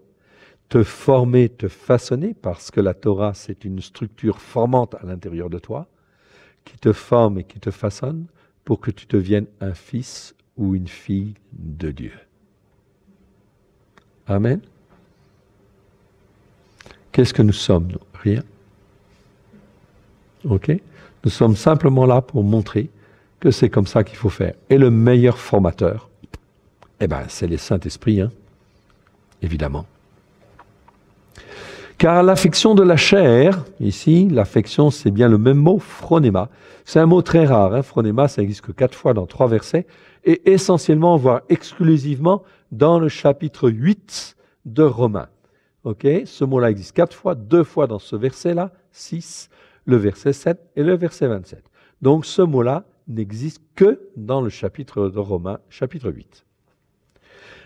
te former, te façonner, parce que la Torah, c'est une structure formante à l'intérieur de toi, qui te forme et qui te façonne pour que tu deviennes un fils ou une fille de Dieu. Amen. Qu'est-ce que nous sommes, nous? Rien. Ok? Nous sommes simplement là pour montrer que c'est comme ça qu'il faut faire. Et le meilleur formateur, eh ben, c'est le Saint-Esprit, hein, évidemment. Car l'affection de la chair, ici, l'affection, c'est bien le même mot, phronéma. C'est un mot très rare, hein, phronéma, ça n'existe que 4 fois dans 3 versets, et essentiellement, voire exclusivement, dans le chapitre 8 de Romains. Ok, ce mot-là existe 4 fois, 2 fois dans ce verset-là, 6, le verset 7 et le verset 27. Donc ce mot-là n'existe que dans le chapitre de Romains, chapitre 8.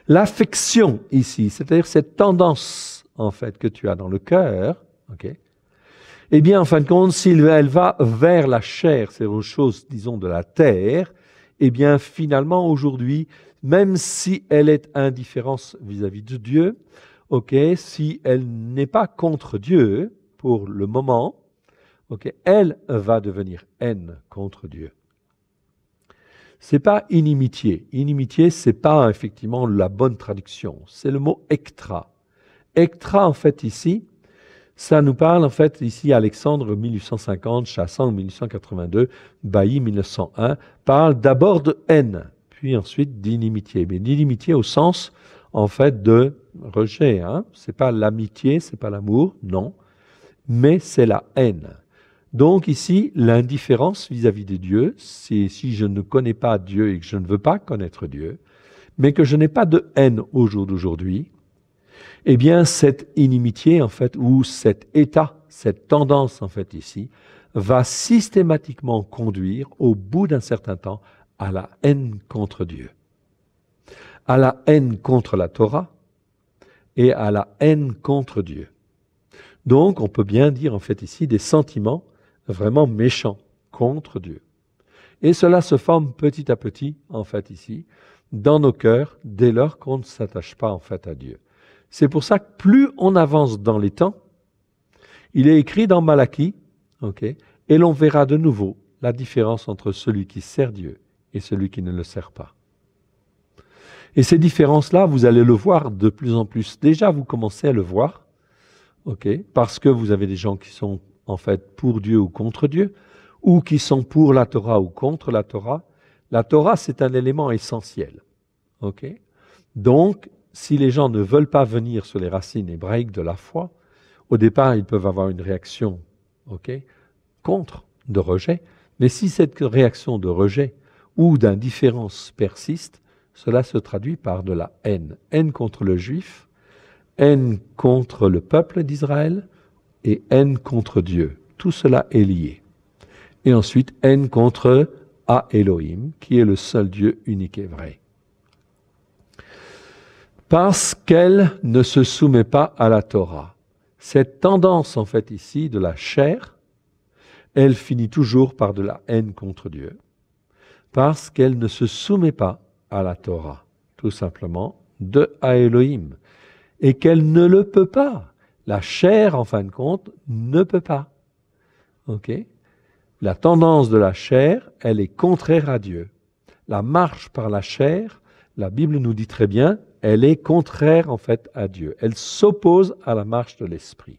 L'affection ici, c'est-à-dire cette tendance en fait que tu as dans le cœur, ok, eh bien en fin de compte, si elle va vers la chair, c'est aux choses, disons, de la terre, eh bien finalement aujourd'hui, même si elle est indifférence vis-à-vis de Dieu, ok, si elle n'est pas contre Dieu pour le moment, ok, elle va devenir haine contre Dieu. C'est pas inimitié. Inimitié, c'est pas effectivement la bonne traduction. C'est le mot ektra. Ektra, en fait, ici, ça nous parle, en fait, ici, Alexandre 1850, Chassan 1882, Bailly 1901, parle d'abord de haine, puis ensuite d'inimitié. Mais d'inimitié au sens, en fait, de rejet. Hein. C'est pas l'amitié, c'est pas l'amour, non. Mais c'est la haine. Donc ici, l'indifférence vis-à-vis de Dieu, c'est si je ne connais pas Dieu et que je ne veux pas connaître Dieu, mais que je n'ai pas de haine au jour d'aujourd'hui, eh bien cette inimitié en fait, ou cet état, cette tendance en fait ici, va systématiquement conduire au bout d'un certain temps à la haine contre Dieu, à la haine contre la Torah et à la haine contre Dieu. Donc on peut bien dire en fait ici des sentiments vraiment méchants contre Dieu. Et cela se forme petit à petit, en fait, ici, dans nos cœurs, dès lors qu'on ne s'attache pas, en fait, à Dieu. C'est pour ça que plus on avance dans les temps, il est écrit dans Malachie, ok, et l'on verra de nouveau la différence entre celui qui sert Dieu et celui qui ne le sert pas. Et ces différences-là, vous allez le voir de plus en plus. Déjà, vous commencez à le voir, ok, parce que vous avez des gens qui sont en fait pour Dieu ou contre Dieu, ou qui sont pour la Torah ou contre la Torah. La Torah, c'est un élément essentiel. Ok ? Donc, si les gens ne veulent pas venir sur les racines hébraïques de la foi, au départ, ils peuvent avoir une réaction ok, contre, de rejet, mais si cette réaction de rejet ou d'indifférence persiste, cela se traduit par de la haine. Haine contre le juif, haine contre le peuple d'Israël, et haine contre Dieu. Tout cela est lié. Et ensuite, haine contre Elohim, qui est le seul Dieu unique et vrai. Parce qu'elle ne se soumet pas à la Torah. Cette tendance, en fait, ici, de la chair, elle finit toujours par de la haine contre Dieu. Parce qu'elle ne se soumet pas à la Torah, tout simplement, de Elohim. Et qu'elle ne le peut pas. La chair, en fin de compte, ne peut pas. Ok ? La tendance de la chair, elle est contraire à Dieu. La marche par la chair, la Bible nous dit très bien, elle est contraire en fait à Dieu. Elle s'oppose à la marche de l'esprit.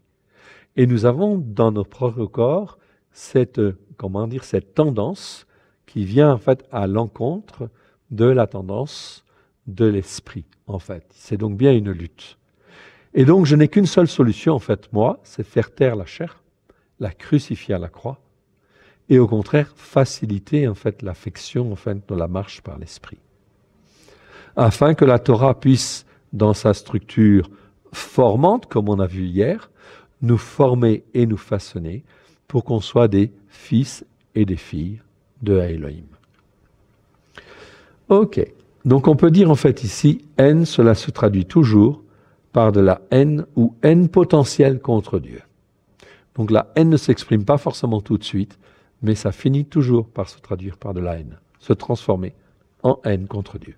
Et nous avons dans nos propres corps cette tendance qui vient en fait à l'encontre de la tendance de l'esprit, en fait. C'est donc bien une lutte. Et donc, je n'ai qu'une seule solution, en fait, moi, c'est faire taire la chair, la crucifier à la croix, et au contraire, faciliter, en fait, l'affection, en fait, de la marche par l'esprit. Afin que la Torah puisse, dans sa structure formante, comme on a vu hier, nous former et nous façonner pour qu'on soit des fils et des filles de Elohim. Ok, donc on peut dire, en fait, ici, haine, cela se traduit toujours par de la haine ou haine potentielle contre Dieu. Donc la haine ne s'exprime pas forcément tout de suite, mais ça finit toujours par se traduire par de la haine, se transformer en haine contre Dieu.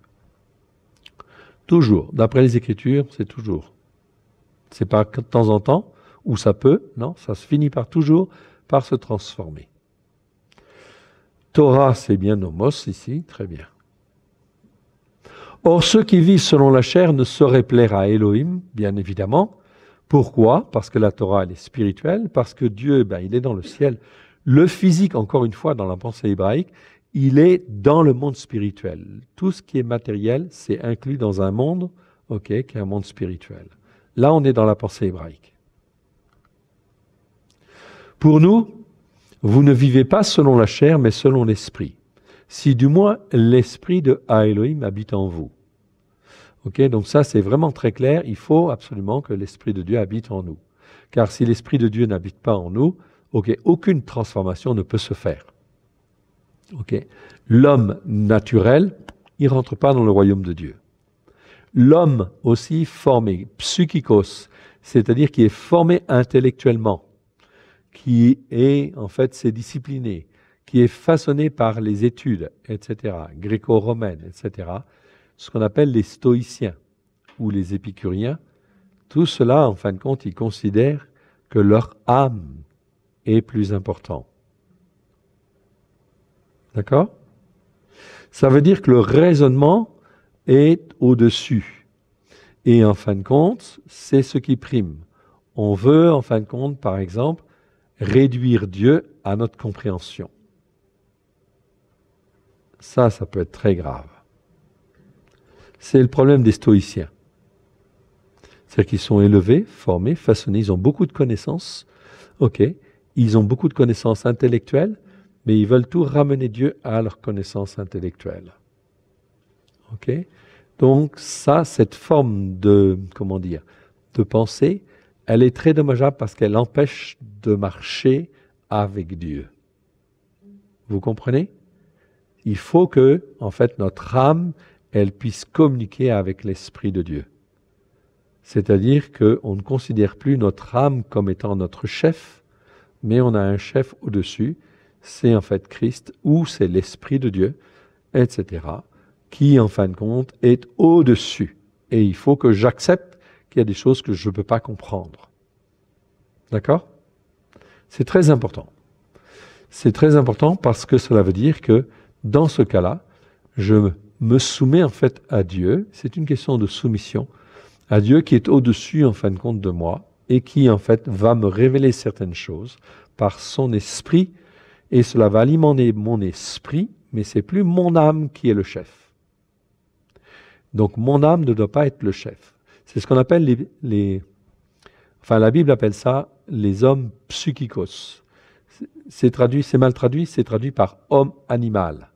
Toujours, d'après les Écritures, c'est toujours. C'est pas que de temps en temps, ou ça peut, non, ça se finit par toujours par se transformer. Torah, c'est bien nomos ici, très bien. Or, ceux qui vivent selon la chair ne sauraient plaire à Elohim, bien évidemment. Pourquoi? Parce que la Torah, elle est spirituelle, parce que Dieu, il est dans le ciel. Le physique, encore une fois, dans la pensée hébraïque, il est dans le monde spirituel. Tout ce qui est matériel, c'est inclus dans un monde, qui est un monde spirituel. Là, on est dans la pensée hébraïque. Pour nous, vous ne vivez pas selon la chair, mais selon l'esprit. Si du moins l'esprit de Elohim habite en vous. Donc ça, c'est vraiment très clair. Il faut absolument que l'esprit de Dieu habite en nous. Car si l'esprit de Dieu n'habite pas en nous, aucune transformation ne peut se faire. L'homme naturel, il ne rentre pas dans le royaume de Dieu. L'homme aussi formé, psychikos, c'est-à-dire qui est formé intellectuellement, qui est en fait c'est discipliné, qui est façonné par les études, etc., gréco-romaines, etc., ce qu'on appelle les stoïciens ou les épicuriens, tout cela, en fin de compte, ils considèrent que leur âme est plus importante. D'accord? Ça veut dire que le raisonnement est au-dessus. Et en fin de compte, c'est ce qui prime. On veut, en fin de compte, par exemple, réduire Dieu à notre compréhension. Ça peut être très grave. C'est le problème des stoïciens. C'est-à-dire qu'ils sont élevés, formés, façonnés, ils ont beaucoup de connaissances, ils ont beaucoup de connaissances intellectuelles, mais ils veulent tout ramener Dieu à leur connaissance intellectuelle. Donc ça, cette forme de pensée, elle est très dommageable parce qu'elle empêche de marcher avec Dieu. Vous comprenez? Il faut que, en fait, notre âme, elle puisse communiquer avec l'Esprit de Dieu. C'est-à-dire qu'on ne considère plus notre âme comme étant notre chef, mais on a un chef au-dessus, c'est en fait Christ, ou c'est l'Esprit de Dieu, etc., qui, en fin de compte, est au-dessus. Et il faut que j'accepte qu'il y a des choses que je ne peux pas comprendre. D'accord? C'est très important. C'est très important parce que cela veut dire que, dans ce cas-là, je me soumets en fait à Dieu. C'est une question de soumission à Dieu qui est au-dessus, en fin de compte, de moi et qui, en fait, va me révéler certaines choses par son esprit. Et cela va alimenter mon esprit, mais c'est plus mon âme qui est le chef. Donc, mon âme ne doit pas être le chef. C'est ce qu'on appelle la Bible appelle ça les hommes psychikos. C'est mal traduit, c'est traduit par homme animal.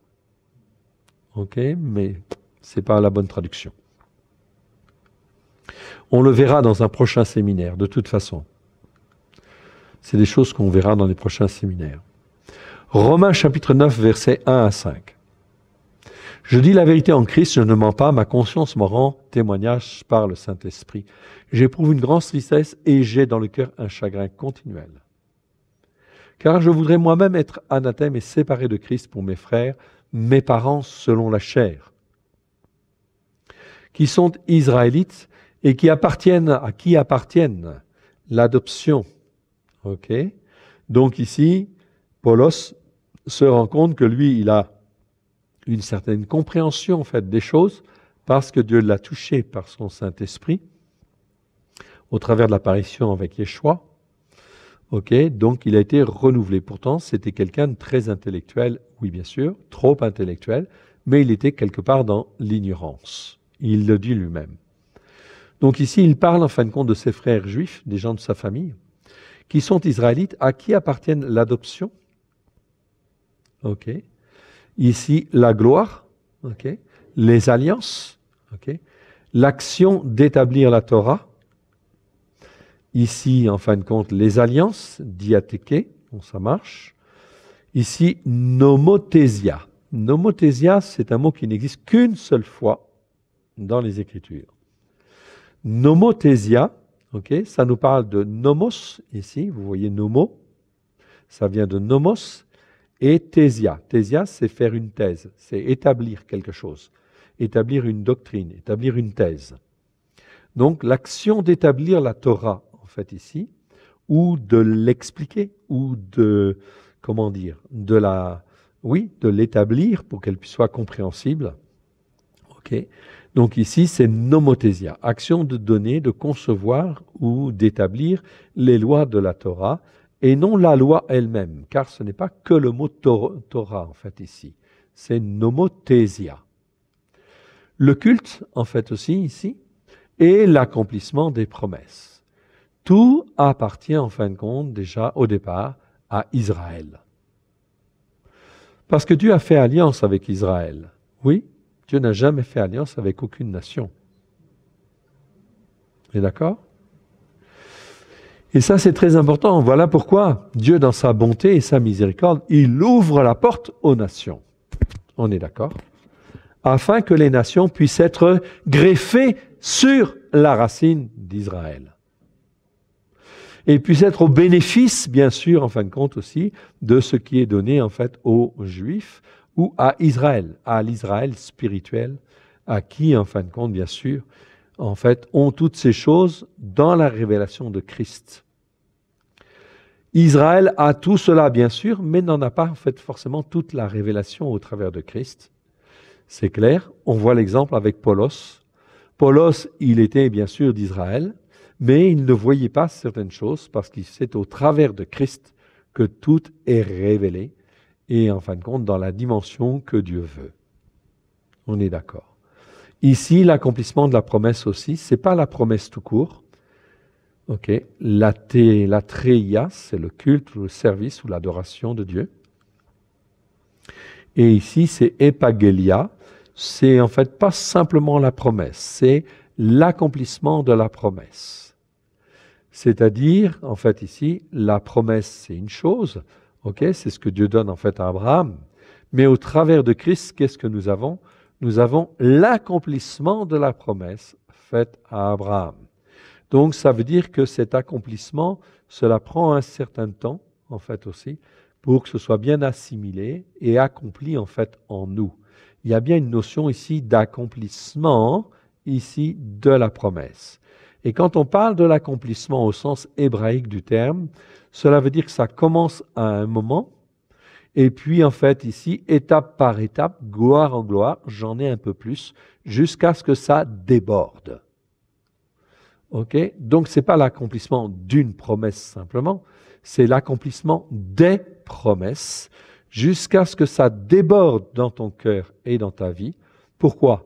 Mais ce n'est pas la bonne traduction. On le verra dans un prochain séminaire, de toute façon. C'est des choses qu'on verra dans les prochains séminaires. Romains chapitre 9, versets 1 à 5. Je dis la vérité en Christ, je ne mens pas, ma conscience m'en rend témoignage par le Saint-Esprit. J'éprouve une grande tristesse et j'ai dans le cœur un chagrin continuel. Car je voudrais moi-même être anathème et séparé de Christ pour mes frères, mes parents selon la chair, qui sont israélites et qui appartiennent l'adoption. Donc ici, Paulos se rend compte que lui, il a une certaine compréhension en fait des choses parce que Dieu l'a touché par son Saint-Esprit au travers de l'apparition avec Yeshua. Donc il a été renouvelé. Pourtant, c'était quelqu'un de très intellectuel, oui bien sûr, trop intellectuel, mais il était quelque part dans l'ignorance. Il le dit lui-même. Donc ici, il parle en fin de compte de ses frères juifs, des gens de sa famille, qui sont israélites, à qui appartiennent l'adoption. Ici, la gloire, les alliances, l'action d'établir la Torah. Ici, en fin de compte, les alliances, diatheke, ça marche. Ici, nomothésia. Nomothésia, c'est un mot qui n'existe qu'une seule fois dans les Écritures. Nomothésia, ça nous parle de nomos, ici, vous voyez nomo, ça vient de nomos, et thésia. Thésia, c'est faire une thèse, c'est établir quelque chose, établir une doctrine, établir une thèse. Donc, l'action d'établir la Torah, en fait, ici, ou de l'expliquer, ou de l'établir pour qu'elle soit compréhensible, Okay. Donc ici, c'est nomothésia, action de donner, de concevoir ou d'établir les lois de la Torah, et non la loi elle-même, car ce n'est pas que le mot Torah, en fait, ici. C'est nomothésia. Le culte, en fait, aussi, ici, est l'accomplissement des promesses. Tout appartient, en fin de compte, déjà, au départ, à Israël. Parce que Dieu a fait alliance avec Israël. Oui, Dieu n'a jamais fait alliance avec aucune nation. Vous êtes d'accord? Et ça, c'est très important. Voilà pourquoi Dieu, dans sa bonté et sa miséricorde, il ouvre la porte aux nations. On est d'accord? Afin que les nations puissent être greffées sur la racine d'Israël. Et puissent être au bénéfice, bien sûr, en fin de compte aussi, de ce qui est donné, en fait, aux Juifs ou à Israël, à l'Israël spirituel, à qui, en fin de compte, bien sûr, en fait, ont toutes ces choses dans la révélation de Christ. Israël a tout cela, bien sûr, mais n'en a pas, en fait, forcément toute la révélation au travers de Christ. C'est clair, on voit l'exemple avec Paulos. Paulos, il était bien sûr d'Israël, mais il ne voyait pas certaines choses parce que c'est au travers de Christ que tout est révélé et en fin de compte dans la dimension que Dieu veut. On est d'accord. Ici, l'accomplissement de la promesse aussi, ce n'est pas la promesse tout court. Okay. La tréia, c'est le culte, le service ou l'adoration de Dieu. Et ici, c'est epagelia. C'est en fait pas simplement la promesse, c'est l'accomplissement de la promesse. C'est-à-dire, en fait ici, la promesse c'est une chose, ok, c'est ce que Dieu donne en fait à Abraham, mais au travers de Christ, qu'est-ce que nous avons? Nous avons l'accomplissement de la promesse faite à Abraham. Donc ça veut dire que cet accomplissement, cela prend un certain temps, en fait aussi, pour que ce soit bien assimilé et accompli en fait en nous. Il y a bien une notion ici d'accomplissement, ici, de la promesse. Et quand on parle de l'accomplissement au sens hébraïque du terme, cela veut dire que ça commence à un moment, et puis en fait ici, étape par étape, gloire en gloire, j'en ai un peu plus, jusqu'à ce que ça déborde. Ok? Donc ce n'est pas l'accomplissement d'une promesse simplement, c'est l'accomplissement des promesses, jusqu'à ce que ça déborde dans ton cœur et dans ta vie. Pourquoi?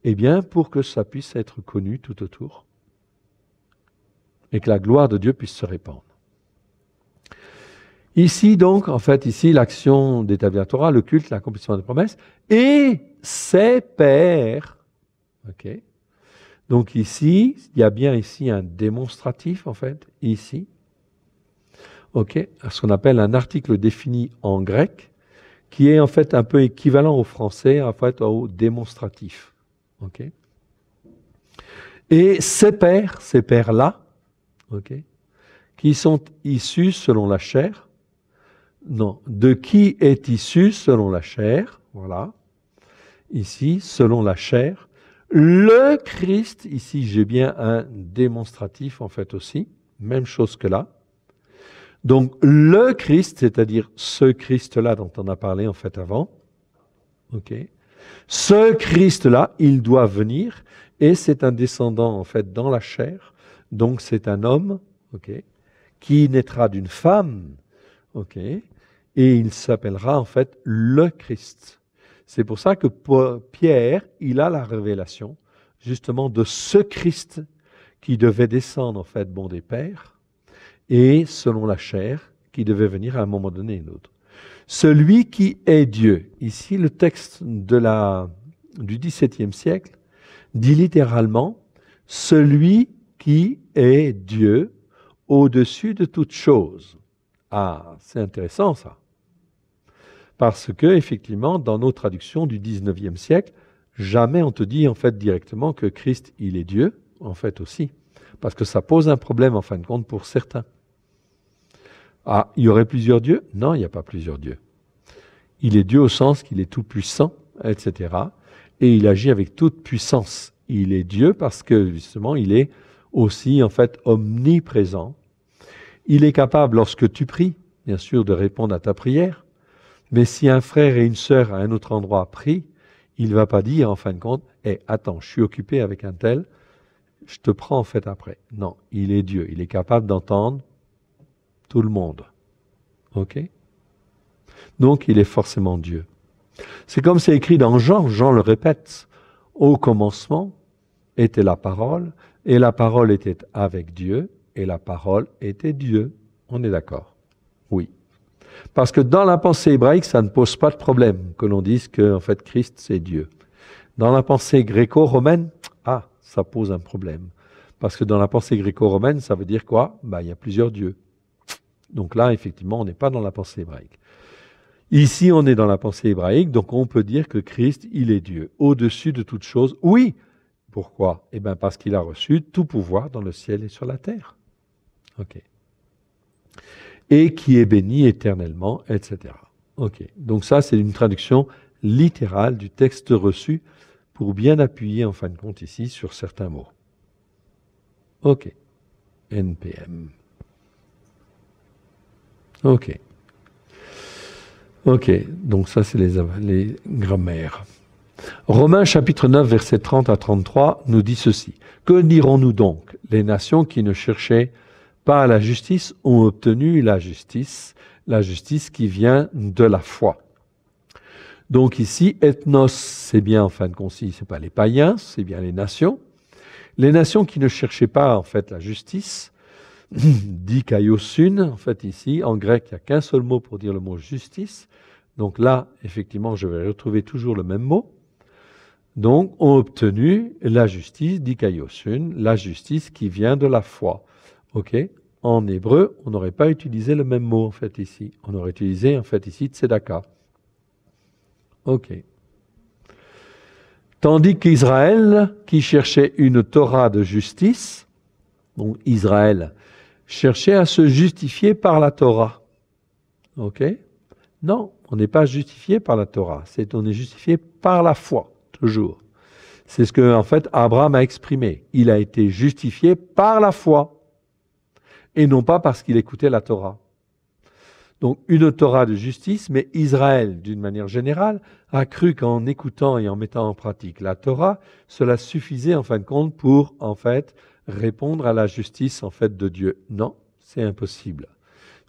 Eh bien, pour que ça puisse être connu tout autour et que la gloire de Dieu puisse se répandre. Ici, donc, en fait, ici, l'action d'établir la Torah, le culte, l'accomplissement des promesses, et ses pairs. Ok? Donc ici, il y a bien ici un démonstratif, en fait, ici. Ok? Ce qu'on appelle un article défini en grec, qui est en fait un peu équivalent au français, en fait, au démonstratif. Okay. Et ces pairs-là, okay, qui sont issus selon la chair, non, de qui est issu selon la chair, voilà, ici, selon la chair, le Christ, ici j'ai bien un démonstratif en fait aussi, même chose que là. Donc le Christ, c'est-à-dire ce Christ-là dont on a parlé en fait avant, ok. Ce Christ-là, il doit venir et c'est un descendant en fait dans la chair, donc c'est un homme, ok, qui naîtra d'une femme, ok, et il s'appellera en fait le Christ. C'est pour ça que Pierre, il a la révélation justement de ce Christ qui devait descendre en fait des pères. Et selon la chair, qui devait venir à un moment donné ou l'autre. Celui qui est Dieu. Ici, le texte du XVIIe siècle dit littéralement « celui qui est Dieu au-dessus de toute chose ». Ah, c'est intéressant ça. Parce que, effectivement, dans nos traductions du XIXe siècle, jamais on te dit en fait directement que Christ, il est Dieu, en fait aussi. Parce que ça pose un problème, en fin de compte, pour certains. Ah, il y aurait plusieurs dieux? Non, il n'y a pas plusieurs dieux. Il est Dieu au sens qu'il est tout-puissant, etc. Et il agit avec toute puissance. Il est Dieu parce que, justement, il est aussi, en fait, omniprésent. Il est capable, lorsque tu pries, bien sûr, de répondre à ta prière. Mais si un frère et une sœur à un autre endroit prient, il ne va pas dire, en fin de compte, attends, je suis occupé avec un tel, je te prends en fait après. Non, il est Dieu, il est capable d'entendre tout le monde. Ok? Donc il est forcément Dieu. C'est comme c'est écrit dans Jean, Jean le répète, au commencement était la parole, et la parole était avec Dieu, et la parole était Dieu. On est d'accord? Oui. Parce que dans la pensée hébraïque, ça ne pose pas de problème que l'on dise que en fait Christ c'est Dieu. Dans la pensée gréco-romaine, ça pose un problème. Parce que dans la pensée gréco-romaine, ça veut dire quoi? Il y a plusieurs dieux. Donc là, effectivement, on n'est pas dans la pensée hébraïque. Ici, on est dans la pensée hébraïque, donc on peut dire que Christ, il est Dieu, au-dessus de toute chose. Oui. Pourquoi? Parce qu'il a reçu tout pouvoir dans le ciel et sur la terre. Ok. Et qui est béni éternellement, etc. Ok. Donc ça, c'est une traduction littérale du texte reçu pour bien appuyer, en fin de compte, ici, sur certains mots. Ok. NPM. Ok. Ok, donc ça c'est les grammaires. Romains chapitre 9, versets 30 à 33 nous dit ceci. Que dirons-nous donc? Les nations qui ne cherchaient pas la justice ont obtenu la justice qui vient de la foi. Donc ici, ethnos, c'est bien en fin de compte, c'est pas les païens, c'est bien les nations. Les nations qui ne cherchaient pas en fait la justice, dikaiosun, en fait ici, en grec, il n'y a qu'un seul mot pour dire le mot justice. Donc là, effectivement, je vais retrouver toujours le même mot. Donc, ont obtenu la justice, dikaiosun, la justice qui vient de la foi. Ok? En hébreu, on n'aurait pas utilisé le même mot, en fait, ici. On aurait utilisé, en fait, ici, tzedaka. Ok. Tandis qu'Israël, qui cherchait une Torah de justice, donc Israël, cherchait à se justifier par la Torah. Ok? Non, on n'est pas justifié par la Torah, on est justifié par la foi, toujours. C'est ce que, en fait, Abraham a exprimé. Il a été justifié par la foi, et non pas parce qu'il écoutait la Torah. Donc, une Torah de justice, mais Israël, d'une manière générale, a cru qu'en écoutant et en mettant en pratique la Torah, cela suffisait, en fin de compte, pour, en fait, répondre à la justice, en fait, de Dieu. Non, c'est impossible.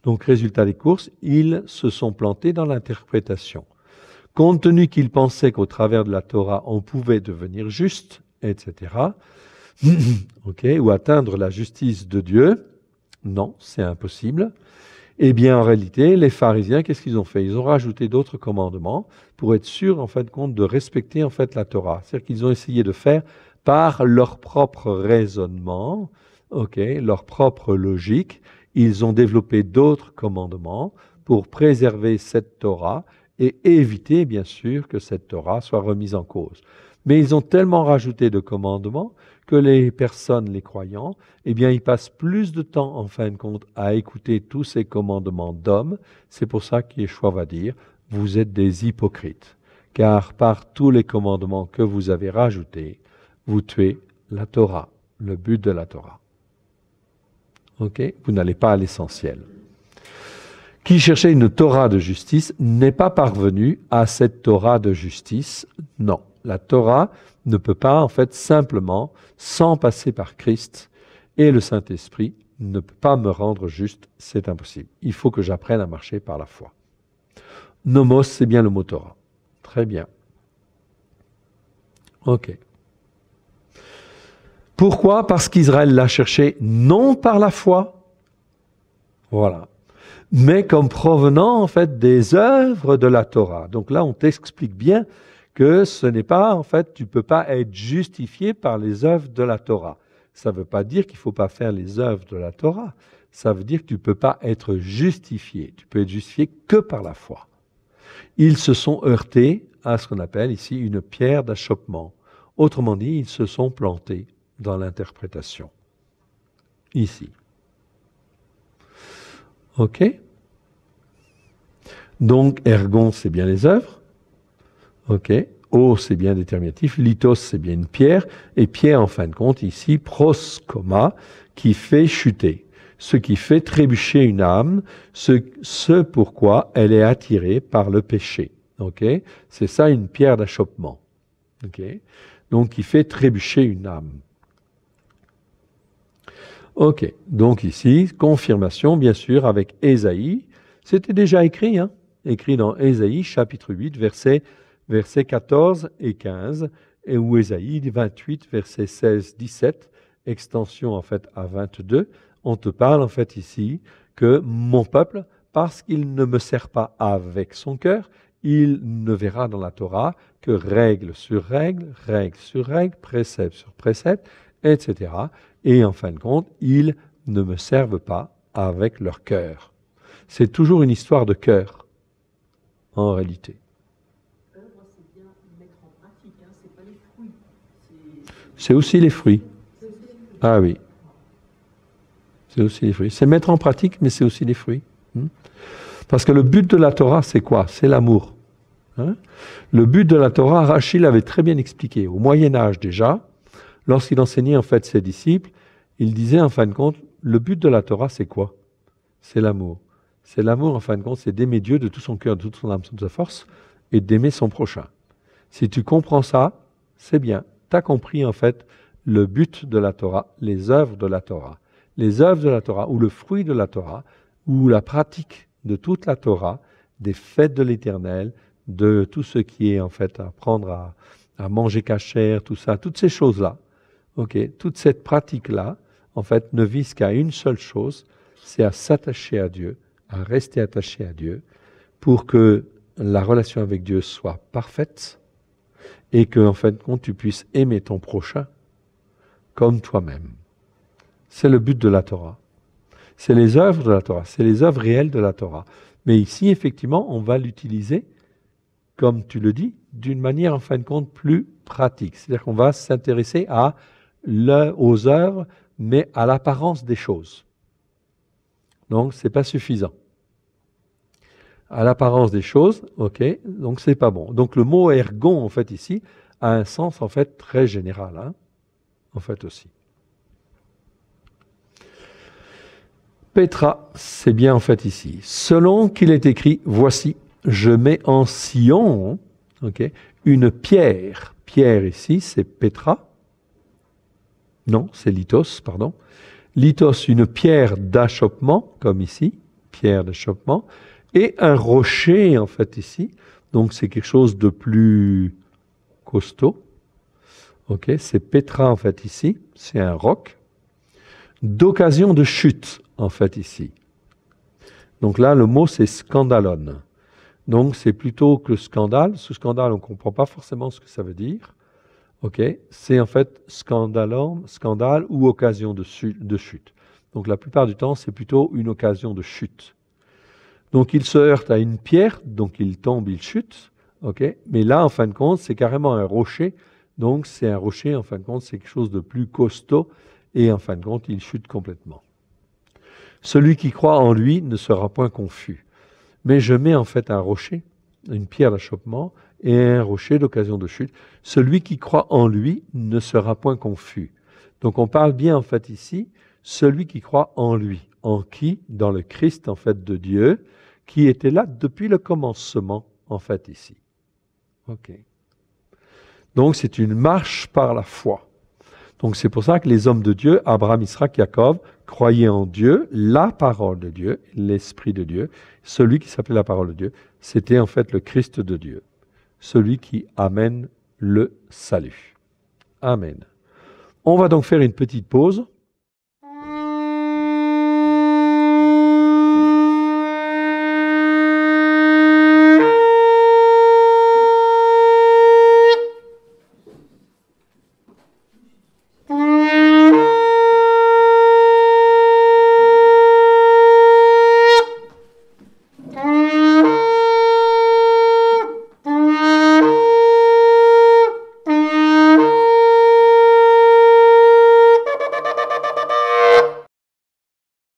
Donc, résultat des courses, ils se sont plantés dans l'interprétation. Compte tenu qu'ils pensaient qu'au travers de la Torah, on pouvait devenir juste, etc., ou atteindre la justice de Dieu, non, c'est impossible. Eh bien, en réalité, les pharisiens, qu'est-ce qu'ils ont fait? Ils ont rajouté d'autres commandements pour être sûrs, en fin de compte, de respecter, en fait, la Torah. C'est-à-dire qu'ils ont essayé de faire par leur propre raisonnement, leur propre logique. Ils ont développé d'autres commandements pour préserver cette Torah et éviter, bien sûr, que cette Torah soit remise en cause. Mais ils ont tellement rajouté de commandements que les personnes, les croyants, ils passent plus de temps, en fin de compte, à écouter tous ces commandements d'hommes. C'est pour ça qu'Yeshua va dire, vous êtes des hypocrites, car par tous les commandements que vous avez rajoutés, vous tuez la Torah, le but de la Torah. Vous n'allez pas à l'essentiel. Qui cherchait une Torah de justice n'est pas parvenu à cette Torah de justice. Non, la Torah ne peut pas, en fait, simplement, sans passer par Christ et le Saint-Esprit, ne peut pas me rendre juste, c'est impossible. Il faut que j'apprenne à marcher par la foi. Nomos, c'est bien le mot Torah. Très bien. Ok. Pourquoi? Parce qu'Israël l'a cherché non par la foi, voilà, mais comme provenant en fait des œuvres de la Torah. Donc là, on t'explique bien que ce n'est pas, en fait, tu ne peux pas être justifié par les œuvres de la Torah. Ça ne veut pas dire qu'il ne faut pas faire les œuvres de la Torah. Ça veut dire que tu ne peux pas être justifié. Tu peux être justifié que par la foi. Ils se sont heurtés à ce qu'on appelle ici une pierre d'achoppement. Autrement dit, ils se sont plantés dans l'interprétation. Ici. Ok? Donc, ergon, c'est bien les œuvres. Ok? O, c'est bien déterminatif. Lithos, c'est bien une pierre. Et pierre, en fin de compte, ici, proskoma, qui fait chuter. Ce qui fait trébucher une âme, ce pourquoi elle est attirée par le péché. Ok? C'est ça une pierre d'achoppement. Ok? donc qui fait trébucher une âme. Ok, donc ici, confirmation, bien sûr, avec Ésaïe. C'était déjà écrit, hein, écrit dans Ésaïe, chapitre 8, versets 14 et 15, et où Ésaïe 28, versets 16, 17, extension en fait à 22, on te parle en fait ici que mon peuple, parce qu'il ne me sert pas avec son cœur, il ne verra dans la Torah que règle sur règle, règle sur règle, précepte sur précepte, etc. Et en fin de compte, ils ne me servent pas avec leur cœur. C'est toujours une histoire de cœur, en réalité. C'est bien mettre en pratique, hein, c'est pas les fruits. C'est aussi les fruits. Ah oui. C'est aussi les fruits. C'est mettre en pratique, mais c'est aussi les fruits. Parce que le but de la Torah, c'est quoi? C'est l'amour. Hein? Le but de la Torah, Rachid l'avait très bien expliqué. Au Moyen-Âge déjà, lorsqu'il enseignait en fait ses disciples, il disait en fin de compte, le but de la Torah, c'est quoi? C'est l'amour. C'est l'amour, en fin de compte, c'est d'aimer Dieu de tout son cœur, de toute son âme, de toute sa force, et d'aimer son prochain. Si tu comprends ça, c'est bien. Tu as compris en fait le but de la Torah, les œuvres de la Torah. Les œuvres de la Torah, ou le fruit de la Torah, ou la pratique de toute la Torah, des fêtes de l'Éternel, de tout ce qui est en fait apprendre à manger cachère, tout ça, toutes ces choses-là. Ok, toute cette pratique-là, en fait, ne vise qu'à une seule chose, c'est à s'attacher à Dieu, à rester attaché à Dieu, pour que la relation avec Dieu soit parfaite et que, en fin de compte, tu puisses aimer ton prochain comme toi-même. C'est le but de la Torah. C'est les œuvres de la Torah, c'est les œuvres réelles de la Torah. Mais ici, effectivement, on va l'utiliser, comme tu le dis, d'une manière, en fin de compte, plus pratique. C'est-à-dire qu'on va s'intéresser aux œuvres, mais à l'apparence des choses. Donc, ce n'est pas suffisant. À l'apparence des choses, ok, donc c'est pas bon. Donc, le mot ergon, en fait, ici, a un sens, en fait, très général, hein, en fait, aussi. Pétra, c'est bien, en fait, ici. Selon qu'il est écrit, voici, je mets en Sion, ok, une pierre. Pierre, ici, c'est Pétra. Non, c'est lithos, pardon. Lithos, une pierre d'achoppement, comme ici, pierre d'achoppement, et un rocher, en fait, ici. Donc, c'est quelque chose de plus costaud. Ok, c'est Pétra, en fait, ici. C'est un roc. D'occasion de chute, en fait, ici. Donc là, le mot, c'est scandalon. Donc, c'est plutôt que scandale. Ce scandale, on ne comprend pas forcément ce que ça veut dire. Ok, c'est en fait scandale ou occasion de chute. Donc la plupart du temps, c'est plutôt une occasion de chute. Donc il se heurte à une pierre, donc il tombe, il chute. Ok, mais là, en fin de compte, c'est carrément un rocher. Donc c'est un rocher, en fin de compte, c'est quelque chose de plus costaud. Et en fin de compte, il chute complètement. Celui qui croit en lui ne sera point confus. Mais je mets en fait un rocher, une pierre d'achoppement, et un rocher d'occasion de chute. Celui qui croit en lui ne sera point confus. Donc on parle bien en fait ici, celui qui croit en lui. En qui? Dans le Christ en fait de Dieu, qui était là depuis le commencement en fait ici. Ok. Donc c'est une marche par la foi. Donc c'est pour ça que les hommes de Dieu, Abraham, Isaac, Jacob, croyaient en Dieu, la parole de Dieu, l'Esprit de Dieu. Celui qui s'appelait la parole de Dieu, c'était en fait le Christ de Dieu. Celui qui amène le salut. Amen. On va donc faire une petite pause.